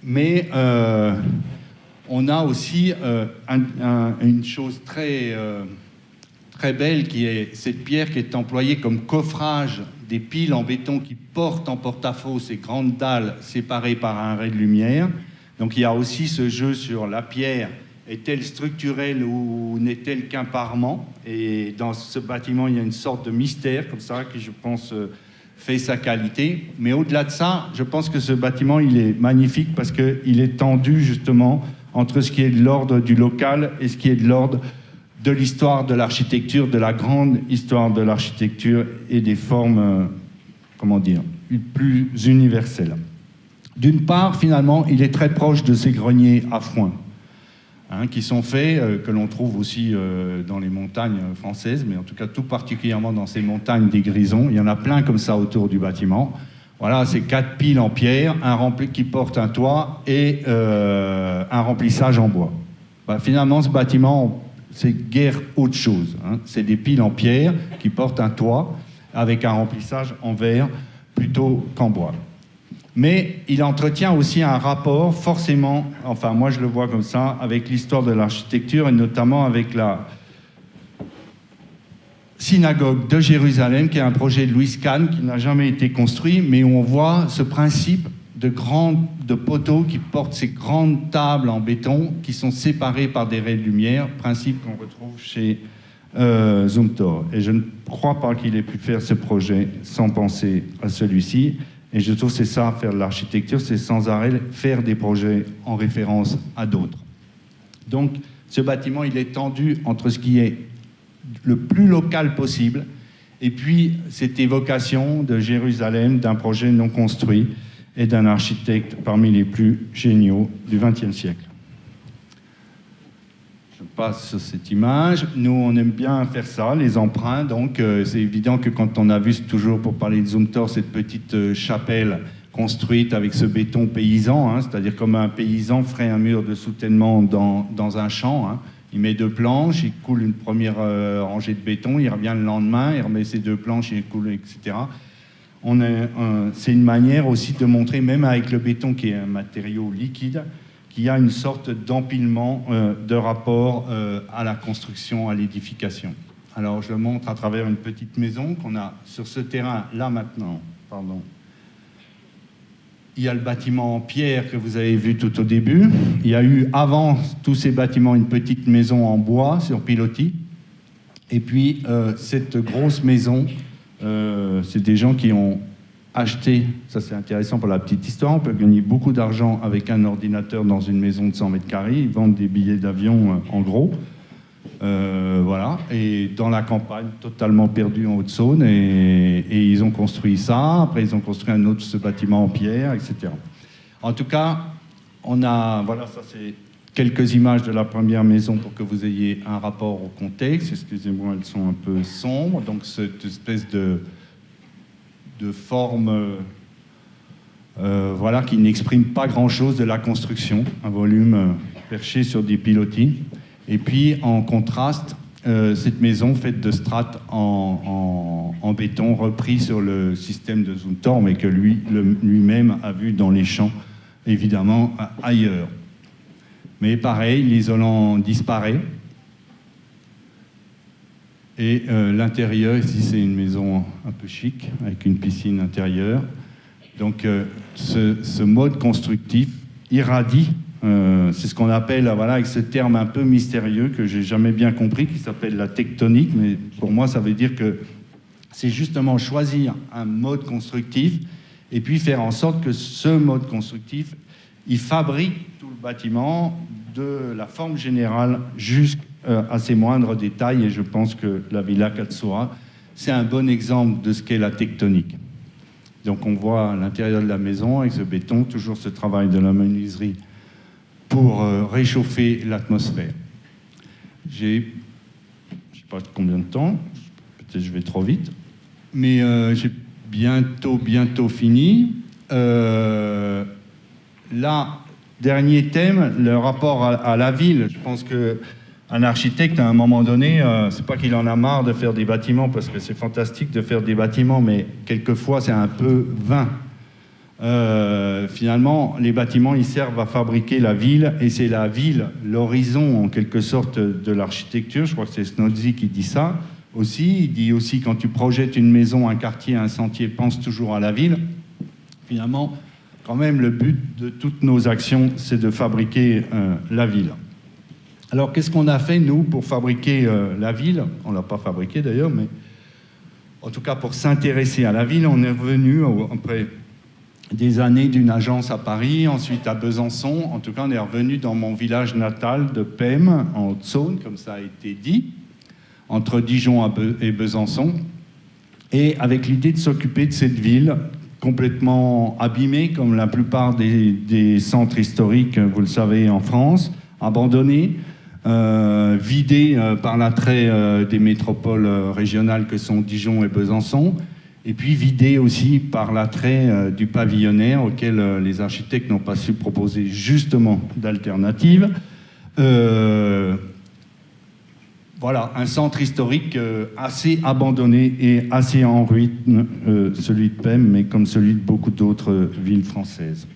Mais on a aussi une chose très belle, qui est cette pierre qui est employée comme coffrage des piles en béton qui portent en porte-à-faux ces grandes dalles séparées par un ray de lumière. Donc il y a aussi ce jeu sur la pierre, est-elle structurelle ou n'est-elle qu'un parement? Et dans ce bâtiment, il y a une sorte de mystère comme ça qui, je pense, fait sa qualité. Mais au-delà de ça, je pense que ce bâtiment, il est magnifique parce qu'il est tendu justement entre ce qui est de l'ordre du local et ce qui est de l'ordre de l'histoire de l'architecture, de la grande histoire de l'architecture et des formes, plus universelles. D'une part, finalement, il est très proche de ces greniers à foin, hein, qui sont faits, que l'on trouve aussi dans les montagnes françaises, mais en tout cas tout particulièrement dans ces montagnes des Grisons. Il y en a plein comme ça autour du bâtiment. Voilà, c'est 4 piles en pierre, qui porte un toit et un remplissage en bois. Finalement, ce bâtiment, c'est guère autre chose, hein. C'est des piles en pierre qui portent un toit avec un remplissage en verre plutôt qu'en bois. Mais il entretient aussi un rapport forcément, enfin moi je le vois comme ça, avec l'histoire de l'architecture et notamment avec la synagogue de Jérusalem, qui est un projet de Louis Kahn qui n'a jamais été construit, mais où on voit ce principe de poteaux qui portent ces grandes tables en béton qui sont séparées par des raies de lumière, principe qu'on retrouve chez Zumthor. Et je ne crois pas qu'il ait pu faire ce projet sans penser à celui-ci. Et je trouve que c'est ça, faire de l'architecture, c'est sans arrêt faire des projets en référence à d'autres. Donc, ce bâtiment, il est tendu entre ce qui est le plus local possible Et puis, cette évocation de Jérusalem, d'un projet non construit et d'un architecte parmi les plus géniaux du XXe siècle. Je passe sur cette image. Nous, on aime bien faire ça, les emprunts. Donc, c'est évident que quand on a vu, toujours pour parler de Zumthor, cette petite chapelle construite avec ce béton paysan, hein, c'est-à-dire comme un paysan ferait un mur de soutènement dans un champ. Hein. Il met 2 planches, il coule une première rangée de béton, il revient le lendemain, il remet ses 2 planches, il coule, etc. C'est une manière aussi de montrer, même avec le béton qui est un matériau liquide, qu'il y a une sorte d'empilement de rapport à la construction, à l'édification. Alors je le montre à travers une petite maison qu'on a sur ce terrain, là maintenant, pardon. Il y a le bâtiment en pierre que vous avez vu tout au début. Il y a eu, avant tous ces bâtiments, une petite maison en bois sur pilotis. Et puis, cette grosse maison, c'est des gens qui ont acheté, ça c'est intéressant pour la petite histoire, on peut gagner beaucoup d'argent avec un ordinateur dans une maison de 100 mètres carrés. Ils vendent des billets d'avion en gros. Voilà, et dans la campagne, totalement perdu en Haute-Saône, et ils ont construit ça. Après, ils ont construit un autre, ce bâtiment en pierre, etc. En tout cas, voilà, ça c'est quelques images de la première maison pour que vous ayez un rapport au contexte. Excusez-moi, elles sont un peu sombres. Donc, cette espèce de forme, voilà, qui n'exprime pas grand-chose de la construction, un volume perché sur des pilotis. Et puis, en contraste, cette maison faite de strates en béton repris sur le système de Zumthor, mais que lui-même a vu dans les champs, évidemment, ailleurs. Mais pareil, l'isolant disparaît. Et l'intérieur, ici, c'est une maison un peu chic, avec une piscine intérieure. Donc, ce mode constructif irradie. C'est ce qu'on appelle, voilà, avec ce terme un peu mystérieux que j'ai jamais bien compris, qui s'appelle la tectonique, mais pour moi ça veut dire que c'est justement choisir un mode constructif et puis faire en sorte que ce mode constructif, il fabrique tout le bâtiment de la forme générale jusqu'à ses moindres détails, et je pense que la Villa Katsura, c'est un bon exemple de ce qu'est la tectonique. Donc on voit à l'intérieur de la maison, avec ce béton, toujours ce travail de la menuiserie pour réchauffer l'atmosphère. Je ne sais pas combien de temps, peut-être je vais trop vite, mais j'ai bientôt fini. Là, dernier thème, le rapport à la ville. Je pense qu'un architecte, à un moment donné, c'est pas qu'il en a marre de faire des bâtiments, parce que c'est fantastique de faire des bâtiments, mais quelquefois c'est un peu vain. Finalement, les bâtiments, ils servent à fabriquer la ville, et c'est la ville, l'horizon en quelque sorte de l'architecture. Je crois que c'est Snodzy qui dit ça aussi. Il dit aussi, quand tu projettes une maison, un quartier, un sentier, pense toujours à la ville. Finalement, quand même, le but de toutes nos actions, c'est de fabriquer la ville. Alors, qu'est-ce qu'on a fait, nous, pour fabriquer la ville? On ne l'a pas fabriquée d'ailleurs, mais en tout cas, pour s'intéresser à la ville, on est revenu après des années d'une agence à Paris, ensuite à Besançon. En tout cas, on est revenu dans mon village natal de Pem, en Haute-Saône, comme ça a été dit, entre Dijon et Besançon, et avec l'idée de s'occuper de cette ville complètement abîmée, comme la plupart des centres historiques, vous le savez, en France, abandonnée, vidée par l'attrait des métropoles régionales que sont Dijon et Besançon, et puis vidé aussi par l'attrait du pavillonnaire auquel les architectes n'ont pas su proposer justement d'alternatives. Voilà, un centre historique assez abandonné et assez en ruine, celui de Pem, mais comme celui de beaucoup d'autres villes françaises.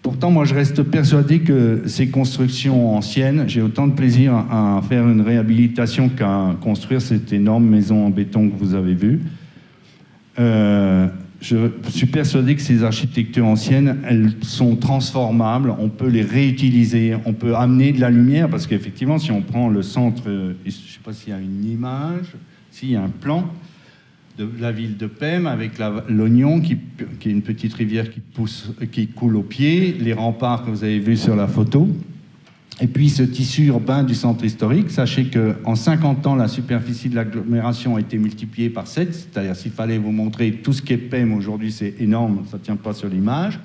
Pourtant, moi, je reste persuadé que ces constructions anciennes, j'ai autant de plaisir à faire une réhabilitation qu'à construire cette énorme maison en béton que vous avez vue. Je suis persuadé que ces architectures anciennes, elles sont transformables, on peut les réutiliser, on peut amener de la lumière, parce qu'effectivement, si on prend le centre, je ne sais pas s'il y a une image, s'il y a un plan de la ville de Pem, avec l'Ognon, qui est une petite rivière qui coule au pied, les remparts que vous avez vus sur la photo, Et puis ce tissu urbain du centre historique, sachez qu'en 50 ans, la superficie de l'agglomération a été multipliée par 7, c'est-à-dire s'il fallait vous montrer tout ce qui est PEM aujourd'hui, c'est énorme, ça ne tient pas sur l'image.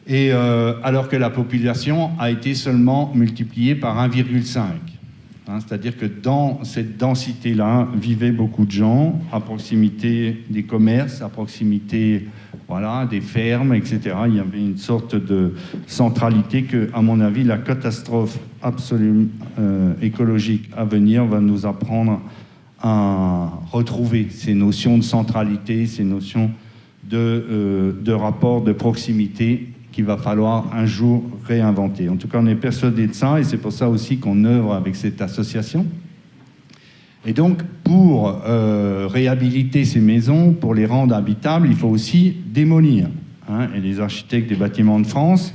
Et alors que la population a été seulement multipliée par 1,5. C'est-à-dire que dans cette densité-là vivaient beaucoup de gens à proximité des commerces, à proximité des fermes, etc. Il y avait une sorte de centralité que, à mon avis, la catastrophe absolue écologique à venir va nous apprendre à retrouver ces notions de centralité, ces notions de rapport, de proximité qu'il va falloir un jour réinventer. En tout cas, on est persuadé de ça, et c'est pour ça aussi qu'on œuvre avec cette association. Et donc, pour réhabiliter ces maisons, pour les rendre habitables, il faut aussi démolir. Et les architectes des bâtiments de France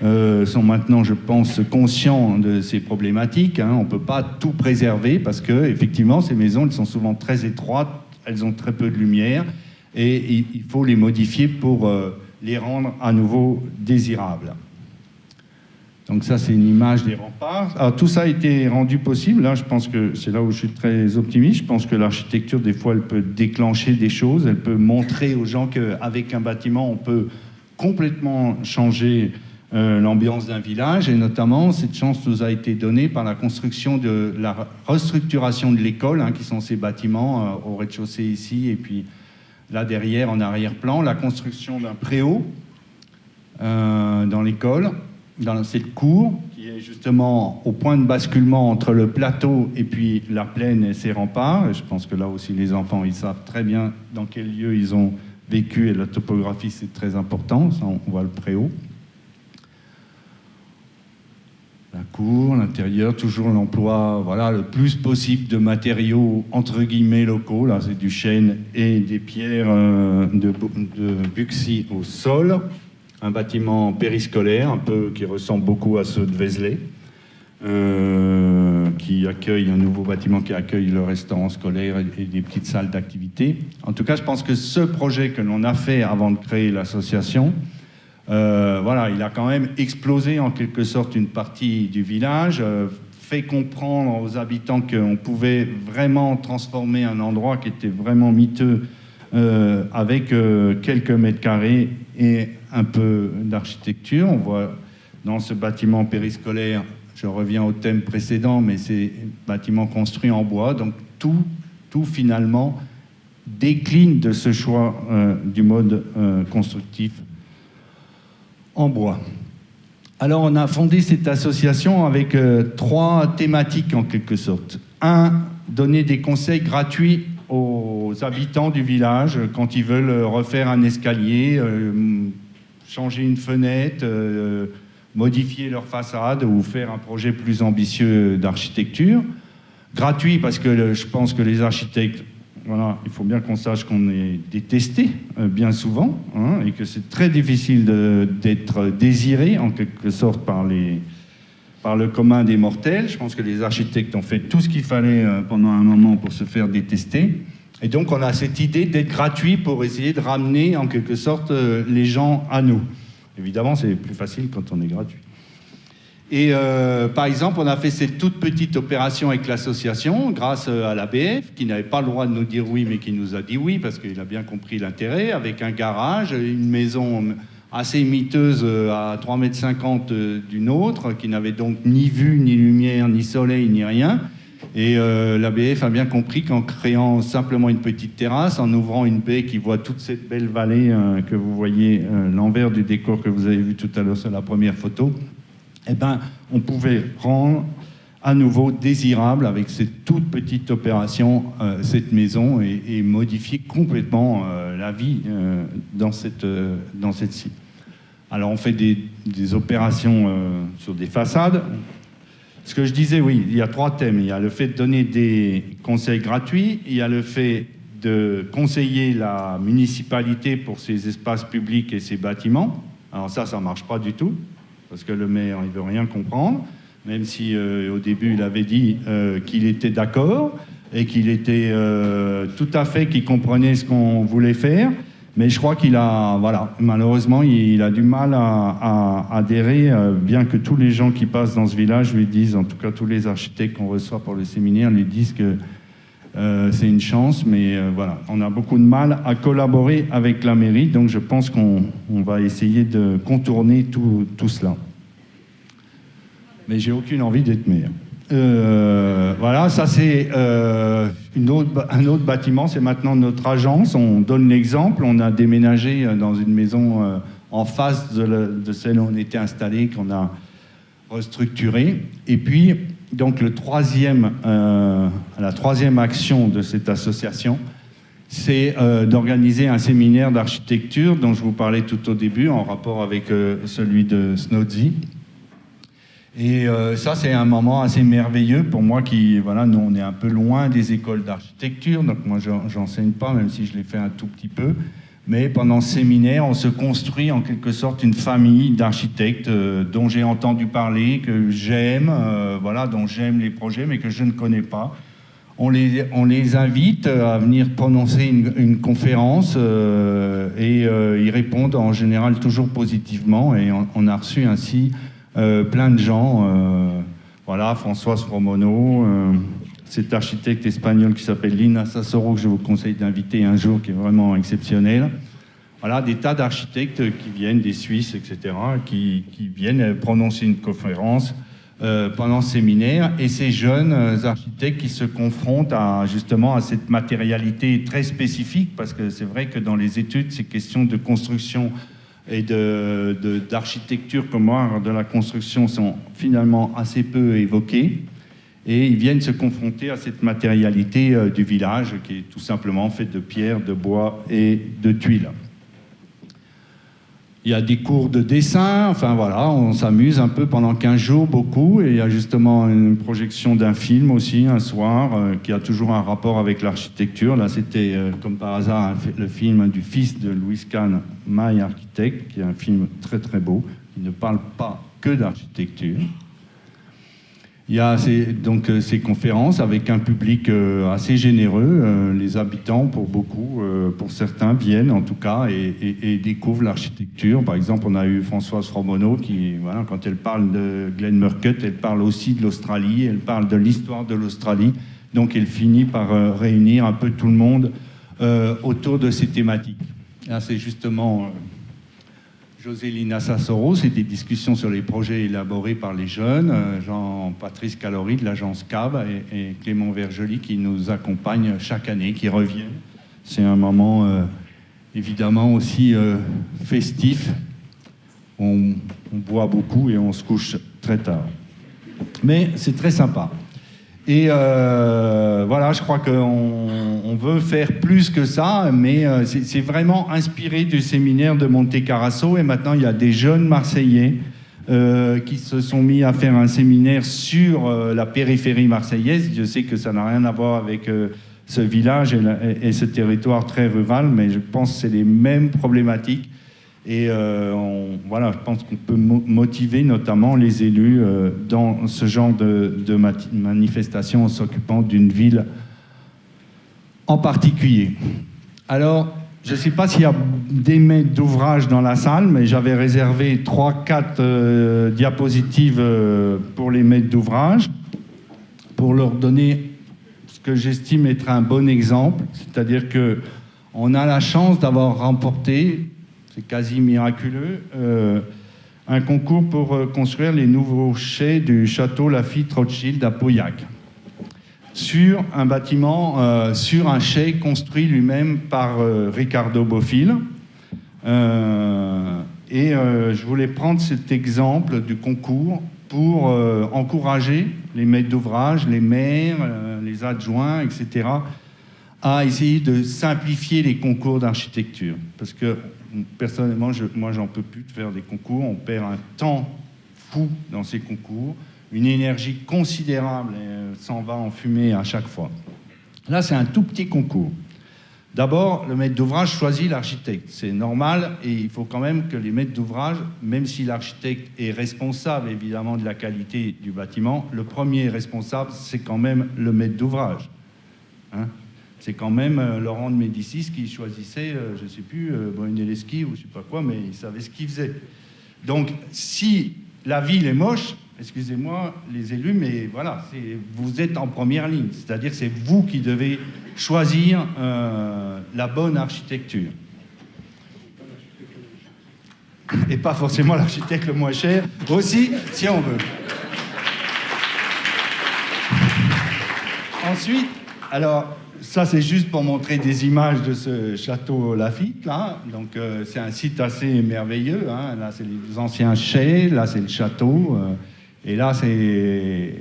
sont maintenant, je pense, conscients de ces problématiques. On ne peut pas tout préserver parce que, effectivement, ces maisons, elles sont souvent très étroites, elles ont très peu de lumière, et il faut les modifier pour les rendre à nouveau désirables. Donc ça, c'est une image des remparts. Alors tout ça a été rendu possible. Là, je pense que c'est là où je suis très optimiste. Je pense que l'architecture, des fois, elle peut déclencher des choses. Elle peut montrer aux gens qu'avec un bâtiment, on peut complètement changer l'ambiance d'un village. Et notamment, cette chance nous a été donnée par la construction de la restructuration de l'école, qui sont ces bâtiments au rez-de-chaussée ici, et puis là derrière, en arrière-plan, la construction d'un préau dans l'école, dans cette cour, qui est justement au point de basculement entre le plateau et puis la plaine et ses remparts. Et je pense que là aussi, les enfants, ils savent très bien dans quel lieu ils ont vécu, et la topographie, c'est très important. Ça, on voit le préau. La cour, l'intérieur, toujours l'emploi, le plus possible de matériaux entre guillemets locaux. Là, c'est du chêne et des pierres de Buxy au sol. Un bâtiment périscolaire, un peu qui ressemble beaucoup à ceux de Vézelay, qui accueille un nouveau bâtiment qui accueille le restaurant scolaire et des petites salles d'activité. En tout cas, je pense que ce projet que l'on a fait avant de créer l'association, il a quand même explosé en quelque sorte une partie du village, fait comprendre aux habitants qu'on pouvait vraiment transformer un endroit qui était vraiment miteux avec quelques mètres carrés et un peu d'architecture. On voit dans ce bâtiment périscolaire, je reviens au thème précédent, mais c'est un bâtiment construit en bois, donc tout finalement décline de ce choix du mode constructif en bois. Alors on a fondé cette association avec 3 thématiques en quelque sorte. 1, donner des conseils gratuits aux habitants du village quand ils veulent refaire un escalier, changer une fenêtre, modifier leur façade ou faire un projet plus ambitieux d'architecture. Gratuit parce que je pense que les architectes, il faut bien qu'on sache qu'on est détesté bien souvent, et que c'est très difficile d'être désiré en quelque sorte par le commun des mortels. Je pense que les architectes ont fait tout ce qu'il fallait pendant un moment pour se faire détester. Et donc on a cette idée d'être gratuit pour essayer de ramener en quelque sorte les gens à nous. Évidemment, c'est plus facile quand on est gratuit. Et par exemple, on a fait cette toute petite opération avec l'association grâce à l'ABF, qui n'avait pas le droit de nous dire oui, mais qui nous a dit oui, parce qu'il a bien compris l'intérêt, avec un garage, une maison assez miteuse à 3,50 m d'une autre, qui n'avait donc ni vue, ni lumière, ni soleil, ni rien. Et l'ABF a bien compris qu'en créant simplement une petite terrasse, en ouvrant une baie qui voit toute cette belle vallée que vous voyez, l'envers du décor que vous avez vu tout à l'heure sur la première photo, on pouvait rendre à nouveau désirable avec cette toute petite opération cette maison et modifier complètement la vie dans cette site. Alors on fait des opérations sur des façades. Ce que je disais, oui, il y a 3 thèmes. Il y a le fait de donner des conseils gratuits, il y a le fait de conseiller la municipalité pour ses espaces publics et ses bâtiments. Alors ça ne marche pas du tout, parce que le maire, il ne veut rien comprendre, même si au début, il avait dit qu'il était d'accord et qu'il était tout à fait, qu'il comprenait ce qu'on voulait faire. Mais je crois qu'il a, voilà, malheureusement, il a du mal à adhérer, bien que tous les gens qui passent dans ce village lui disent, en tout cas tous les architectes qu'on reçoit pour le séminaire, lui disent que c'est une chance, mais voilà, on a beaucoup de mal à collaborer avec la mairie, donc je pense qu'on va essayer de contourner tout cela. Mais j'ai aucune envie d'être maire. Voilà, ça c'est un autre bâtiment, c'est maintenant notre agence. On donne l'exemple, on a déménagé dans une maison en face de celle où on était installé, qu'on a restructurée. Et puis, donc la troisième action de cette association, c'est d'organiser un séminaire d'architecture dont je vous parlais tout au début, en rapport avec celui de Snodzy. Et ça, c'est un moment assez merveilleux pour moi qui, voilà, nous, on est un peu loin des écoles d'architecture, donc moi, j'enseigne pas, même si je l'ai fait un tout petit peu. Mais pendant ce séminaire, on se construit en quelque sorte une famille d'architectes dont j'ai entendu parler, que j'aime, voilà, dont j'aime les projets, mais que je ne connais pas. On les invite à venir prononcer une conférence et ils répondent en général toujours positivement. Et on a reçu ainsi plein de gens, voilà, Françoise Romono, cet architecte espagnol qui s'appelle Lina Sassoro, que je vous conseille d'inviter un jour, qui est vraiment exceptionnel. Voilà, des tas d'architectes qui viennent, des Suisses, etc., qui viennent prononcer une conférence pendant ce séminaire, et ces jeunes architectes qui se confrontent justement à cette matérialité très spécifique, parce que c'est vrai que dans les études, ces questions de construction et d'architecture comme art de la construction sont finalement assez peu évoquées, et ils viennent se confronter à cette matérialité du village qui est tout simplement faite de pierre, de bois et de tuiles. Il y a des cours de dessin, enfin voilà, on s'amuse un peu pendant 15 jours, beaucoup, et il y a justement une projection d'un film aussi, un soir, qui a toujours un rapport avec l'architecture. Là, c'était, comme par hasard, le film du fils de Louis Kahn, My Architect, qui est un film très très beau, qui ne parle pas que d'architecture. Il y a ces conférences avec un public assez généreux. Les habitants, pour beaucoup, pour certains, viennent en tout cas et découvrent l'architecture. Par exemple, on a eu Françoise Romono qui, voilà, quand elle parle de Glen Murcutt, elle parle aussi de l'Australie, elle parle de l'histoire de l'Australie. Donc elle finit par réunir un peu tout le monde autour de ces thématiques. Là, c'est justement José Lina Sassoro, c'est des discussions sur les projets élaborés par les jeunes, Jean-Patrice Calori de l'agence CAB et Clément Vergely qui nous accompagnent chaque année, qui reviennent. C'est un moment évidemment aussi festif. On boit beaucoup et on se couche très tard. Mais c'est très sympa. Et voilà, je crois qu'on veut faire plus que ça, mais c'est vraiment inspiré du séminaire de Monte Carasso. Et maintenant, il y a des jeunes Marseillais qui se sont mis à faire un séminaire sur la périphérie marseillaise. Je sais que ça n'a rien à voir avec ce village et ce territoire très rural, mais je pense que c'est les mêmes problématiques. Et voilà, je pense qu'on peut motiver notamment les élus dans ce genre de manifestation en s'occupant d'une ville en particulier. Alors, je ne sais pas s'il y a des maîtres d'ouvrage dans la salle, mais j'avais réservé 3-4 diapositives pour les maîtres d'ouvrage, pour leur donner ce que j'estime être un bon exemple, c'est-à-dire qu'on a la chance d'avoir remporté, c'est quasi miraculeux, un concours pour construire les nouveaux chais du château Lafite Rothschild à Pauillac, sur un bâtiment, sur un chai construit lui-même par Ricardo Bofill. Je voulais prendre cet exemple du concours pour encourager les maîtres d'ouvrage, les maires, les adjoints, etc., à essayer de simplifier les concours d'architecture. Parce que personnellement, moi, j'en peux plus de faire des concours. On perd un temps fou dans ces concours, une énergie considérable s'en va en fumée à chaque fois. Là, c'est un tout petit concours. D'abord, le maître d'ouvrage choisit l'architecte. C'est normal et il faut quand même que les maîtres d'ouvrage, même si l'architecte est responsable évidemment de la qualité du bâtiment, le premier responsable, c'est quand même le maître d'ouvrage. Hein ? C'est quand même Laurent de Médicis qui choisissait, je ne sais plus, Brunelleschi ou je ne sais pas quoi, mais il savait ce qu'il faisait. Donc, si la ville est moche, excusez-moi les élus, mais voilà, vous êtes en première ligne. C'est-à-dire que c'est vous qui devez choisir la bonne architecture. Et pas forcément l'architecte le moins cher, aussi, si on veut. Ensuite, alors, ça c'est juste pour montrer des images de ce château Laffitte, là. Donc, c'est un site assez merveilleux, hein. Là, c'est les anciens chais, là, c'est le château. Et là, c'est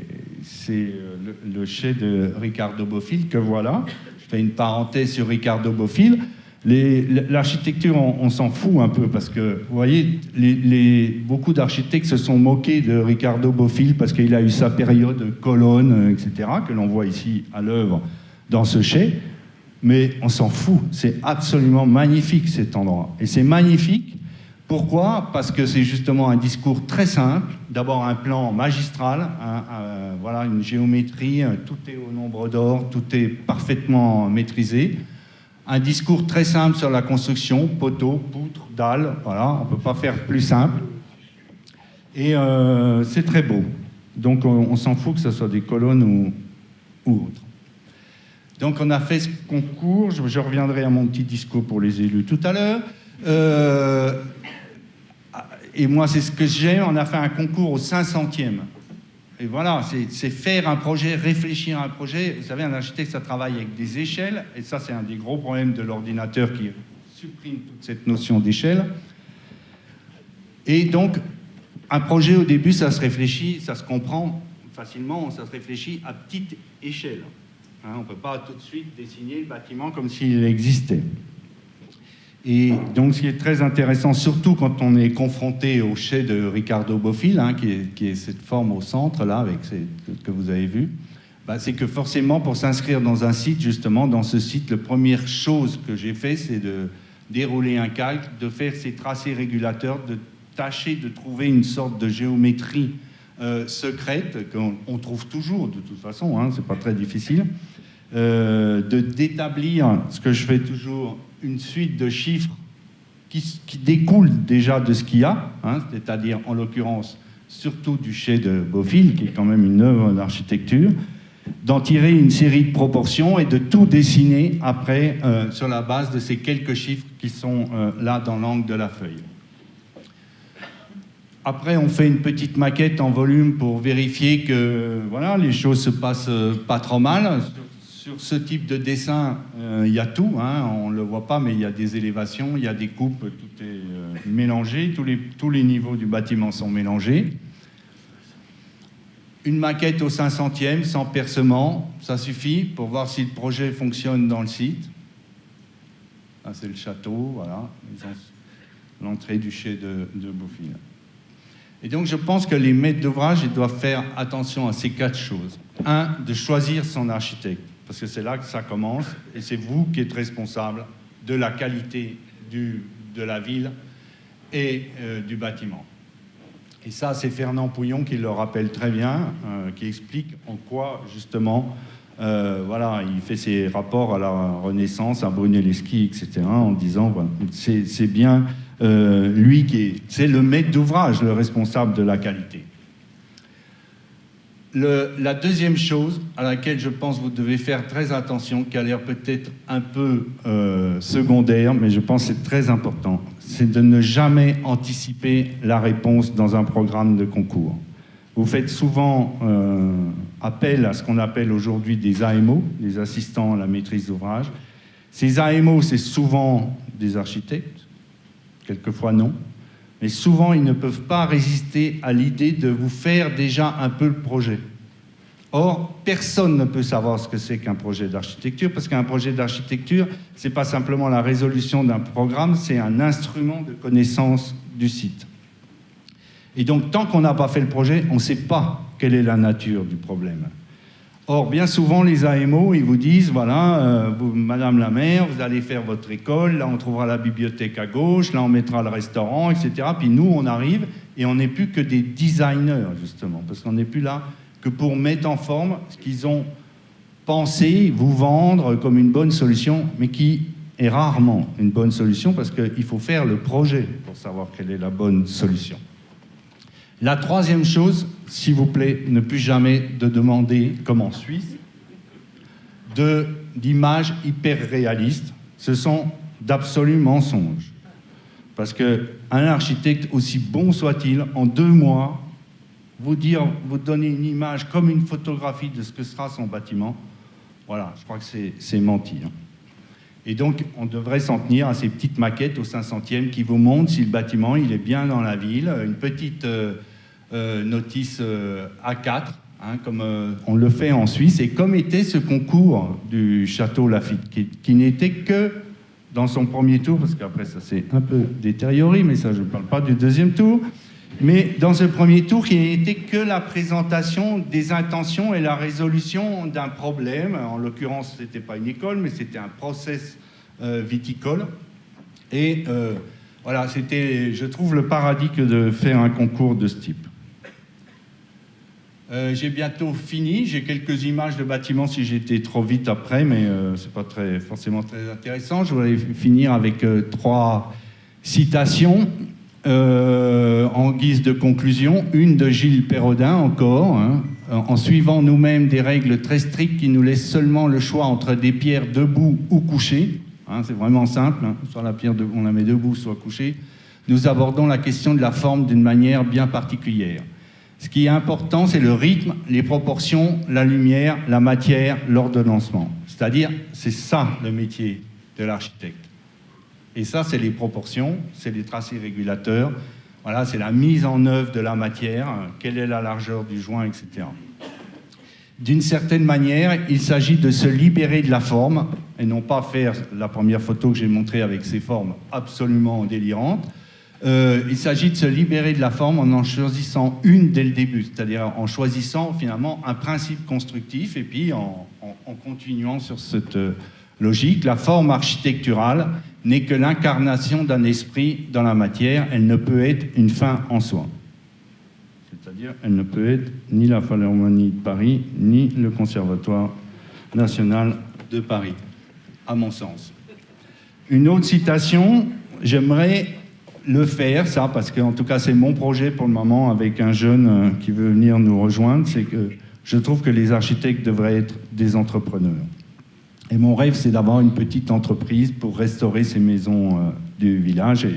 le chai de Ricardo Bofill que voilà. Je fais une parenthèse sur Ricardo Bofill. L'architecture, on s'en fout un peu parce que, vous voyez, beaucoup d'architectes se sont moqués de Ricardo Bofill parce qu'il a eu sa période de colonne, etc., que l'on voit ici à l'œuvre dans ce chai. Mais on s'en fout. C'est absolument magnifique cet endroit. Et c'est magnifique. Pourquoi ? Parce que c'est justement un discours très simple. D'abord un plan magistral, voilà, une géométrie, tout est au nombre d'or, tout est parfaitement maîtrisé. Un discours très simple sur la construction, poteaux, poutres, dalles, voilà, on ne peut pas faire plus simple. Et c'est très beau. Donc on s'en fout que ce soit des colonnes ou autre. Donc on a fait ce concours, je reviendrai à mon petit discours pour les élus tout à l'heure. Et moi c'est ce que j'aime, on a fait un concours au 500e. Et voilà, c'est faire un projet, réfléchir à un projet. Vous savez, un architecte, ça travaille avec des échelles, et ça, c'est un des gros problèmes de l'ordinateur qui supprime toute cette notion d'échelle. Et donc, un projet, au début, ça se réfléchit, ça se comprend facilement, ça se réfléchit à petite échelle. Hein, on ne peut pas tout de suite dessiner le bâtiment comme s'il existait. Et donc, ce qui est très intéressant, surtout quand on est confronté au chai de Ricardo Bofill, hein, qui est cette forme au centre, là, avec que vous avez vu, bah, c'est que forcément, pour s'inscrire dans un site, justement, dans ce site, la première chose que j'ai fait, c'est de dérouler un calque, de faire ces tracés régulateurs, de tâcher de trouver une sorte de géométrie secrète, qu'on trouve toujours, de toute façon, hein, c'est pas très difficile, d'établir ce que je fais toujours, une suite de chiffres qui découlent déjà de ce qu'il y a, hein, c'est-à-dire en l'occurrence surtout du chai de Bofill, qui est quand même une œuvre d'architecture, d'en tirer une série de proportions et de tout dessiner après sur la base de ces quelques chiffres qui sont là dans l'angle de la feuille. Après, on fait une petite maquette en volume pour vérifier que voilà, les choses se passent pas trop mal. Sur ce type de dessin, il y a tout, hein, on ne le voit pas, mais il y a des élévations, il y a des coupes, tout est mélangé, tous les niveaux du bâtiment sont mélangés. Une maquette au 500e, sans percement, ça suffit pour voir si le projet fonctionne dans le site. Là, c'est le château, voilà, l'entrée du chai de Bofill. Et donc, je pense que les maîtres d'ouvrage, ils doivent faire attention à ces 4 choses. 1, de choisir son architecte. Parce que c'est là que ça commence, et c'est vous qui êtes responsable de la qualité de la ville et du bâtiment. Et ça, c'est Fernand Pouillon qui le rappelle très bien, qui explique en quoi, justement, voilà, il fait ses rapports à la Renaissance, à Brunelleschi, etc., en disant, voilà, c'est bien lui c'est le maître d'ouvrage, le responsable de la qualité. La deuxième chose à laquelle je pense que vous devez faire très attention, qui a l'air peut-être un peu secondaire, mais je pense que c'est très important, c'est de ne jamais anticiper la réponse dans un programme de concours. Vous faites souvent appel à ce qu'on appelle aujourd'hui des AMO, des assistants à la maîtrise d'ouvrage. Ces AMO, c'est souvent des architectes, quelquefois non. Mais souvent, ils ne peuvent pas résister à l'idée de vous faire déjà un peu le projet. Or, personne ne peut savoir ce que c'est qu'un projet d'architecture, parce qu'un projet d'architecture, ce n'est pas simplement la résolution d'un programme, c'est un instrument de connaissance du site. Et donc, tant qu'on n'a pas fait le projet, on ne sait pas quelle est la nature du problème. Or, bien souvent, les AMO, ils vous disent, voilà, Madame la maire, vous allez faire votre école, là on trouvera la bibliothèque à gauche, là on mettra le restaurant, etc. Puis nous, on arrive et on n'est plus que des designers, justement, parce qu'on n'est plus là que pour mettre en forme ce qu'ils ont penser, vous vendre comme une bonne solution, mais qui est rarement une bonne solution parce qu'il faut faire le projet pour savoir quelle est la bonne solution. La troisième chose, s'il vous plaît, ne plus jamais de demander, comme en Suisse, d'images hyper réalistes. Ce sont d'absolus mensonges. Parce qu'un architecte, aussi bon soit-il, en 2 mois, vous donner une image comme une photographie de ce que sera son bâtiment, voilà, je crois que c'est mentir. Et donc, on devrait s'en tenir à ces petites maquettes au 500e qui vous montrent si le bâtiment il est bien dans la ville, une petite notice A4, hein, comme on le fait en Suisse, et comme était ce concours du Château Lafite, qui n'était que dans son premier tour, parce qu'après ça s'est un peu détérioré, mais ça je ne parle pas du deuxième tour, mais dans ce premier tour, qui n'était que la présentation des intentions et la résolution d'un problème. En l'occurrence, ce n'était pas une école, mais c'était un process viticole. Et voilà, c'était, je trouve, le paradis que de faire un concours de ce type. J'ai bientôt fini. J'ai quelques images de bâtiments si j'étais trop vite après, mais ce n'est pas forcément très intéressant. Je voulais finir avec 3 citations. En guise de conclusion, une de Gilles Perrodin encore, hein, en suivant nous-mêmes des règles très strictes qui nous laissent seulement le choix entre des pierres debout ou couchées, hein, c'est vraiment simple, hein, soit la pierre on la met debout, soit couchée, nous abordons la question de la forme d'une manière bien particulière. Ce qui est important, c'est le rythme, les proportions, la lumière, la matière, l'ordonnancement. C'est-à-dire, c'est ça le métier de l'architecte. Et ça, c'est les proportions, c'est les tracés régulateurs, voilà, c'est la mise en œuvre de la matière, quelle est la largeur du joint, etc. D'une certaine manière, il s'agit de se libérer de la forme, et non pas faire la première photo que j'ai montrée avec ces formes absolument délirantes. Il s'agit de se libérer de la forme en choisissant une dès le début, c'est-à-dire en choisissant finalement un principe constructif, et puis en continuant sur cette logique. La forme architecturale n'est que l'incarnation d'un esprit dans la matière, elle ne peut être une fin en soi. C'est-à-dire, elle ne peut être ni la Philharmonie de Paris, ni le Conservatoire national de Paris, à mon sens. Une autre citation, j'aimerais le faire, ça, parce qu'en tout cas, c'est mon projet pour le moment, avec un jeune qui veut venir nous rejoindre, c'est que je trouve que les architectes devraient être des entrepreneurs. Et mon rêve, c'est d'avoir une petite entreprise pour restaurer ces maisons du village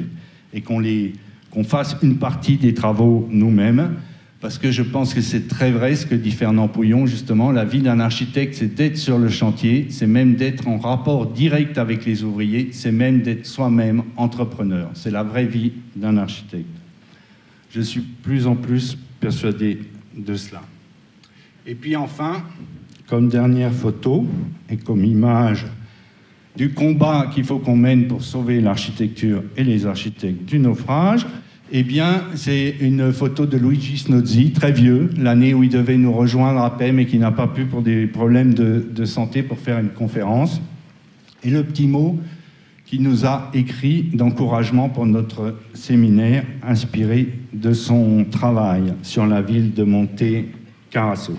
et qu'on fasse une partie des travaux nous-mêmes, parce que je pense que c'est très vrai ce que dit Fernand Pouillon, justement. La vie d'un architecte, c'est d'être sur le chantier, c'est même d'être en rapport direct avec les ouvriers, c'est même d'être soi-même entrepreneur. C'est la vraie vie d'un architecte. Je suis plus en plus persuadé de cela. Et puis enfin, comme dernière photo et comme image du combat qu'il faut qu'on mène pour sauver l'architecture et les architectes du naufrage, eh bien, c'est une photo de Luigi Snozzi, très vieux, l'année où il devait nous rejoindre à Paix, mais qui n'a pas pu pour des problèmes de santé pour faire une conférence. Et le petit mot qu'il nous a écrit d'encouragement pour notre séminaire, inspiré de son travail sur la ville de Monte Carasso.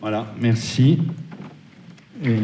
Voilà, merci. Et...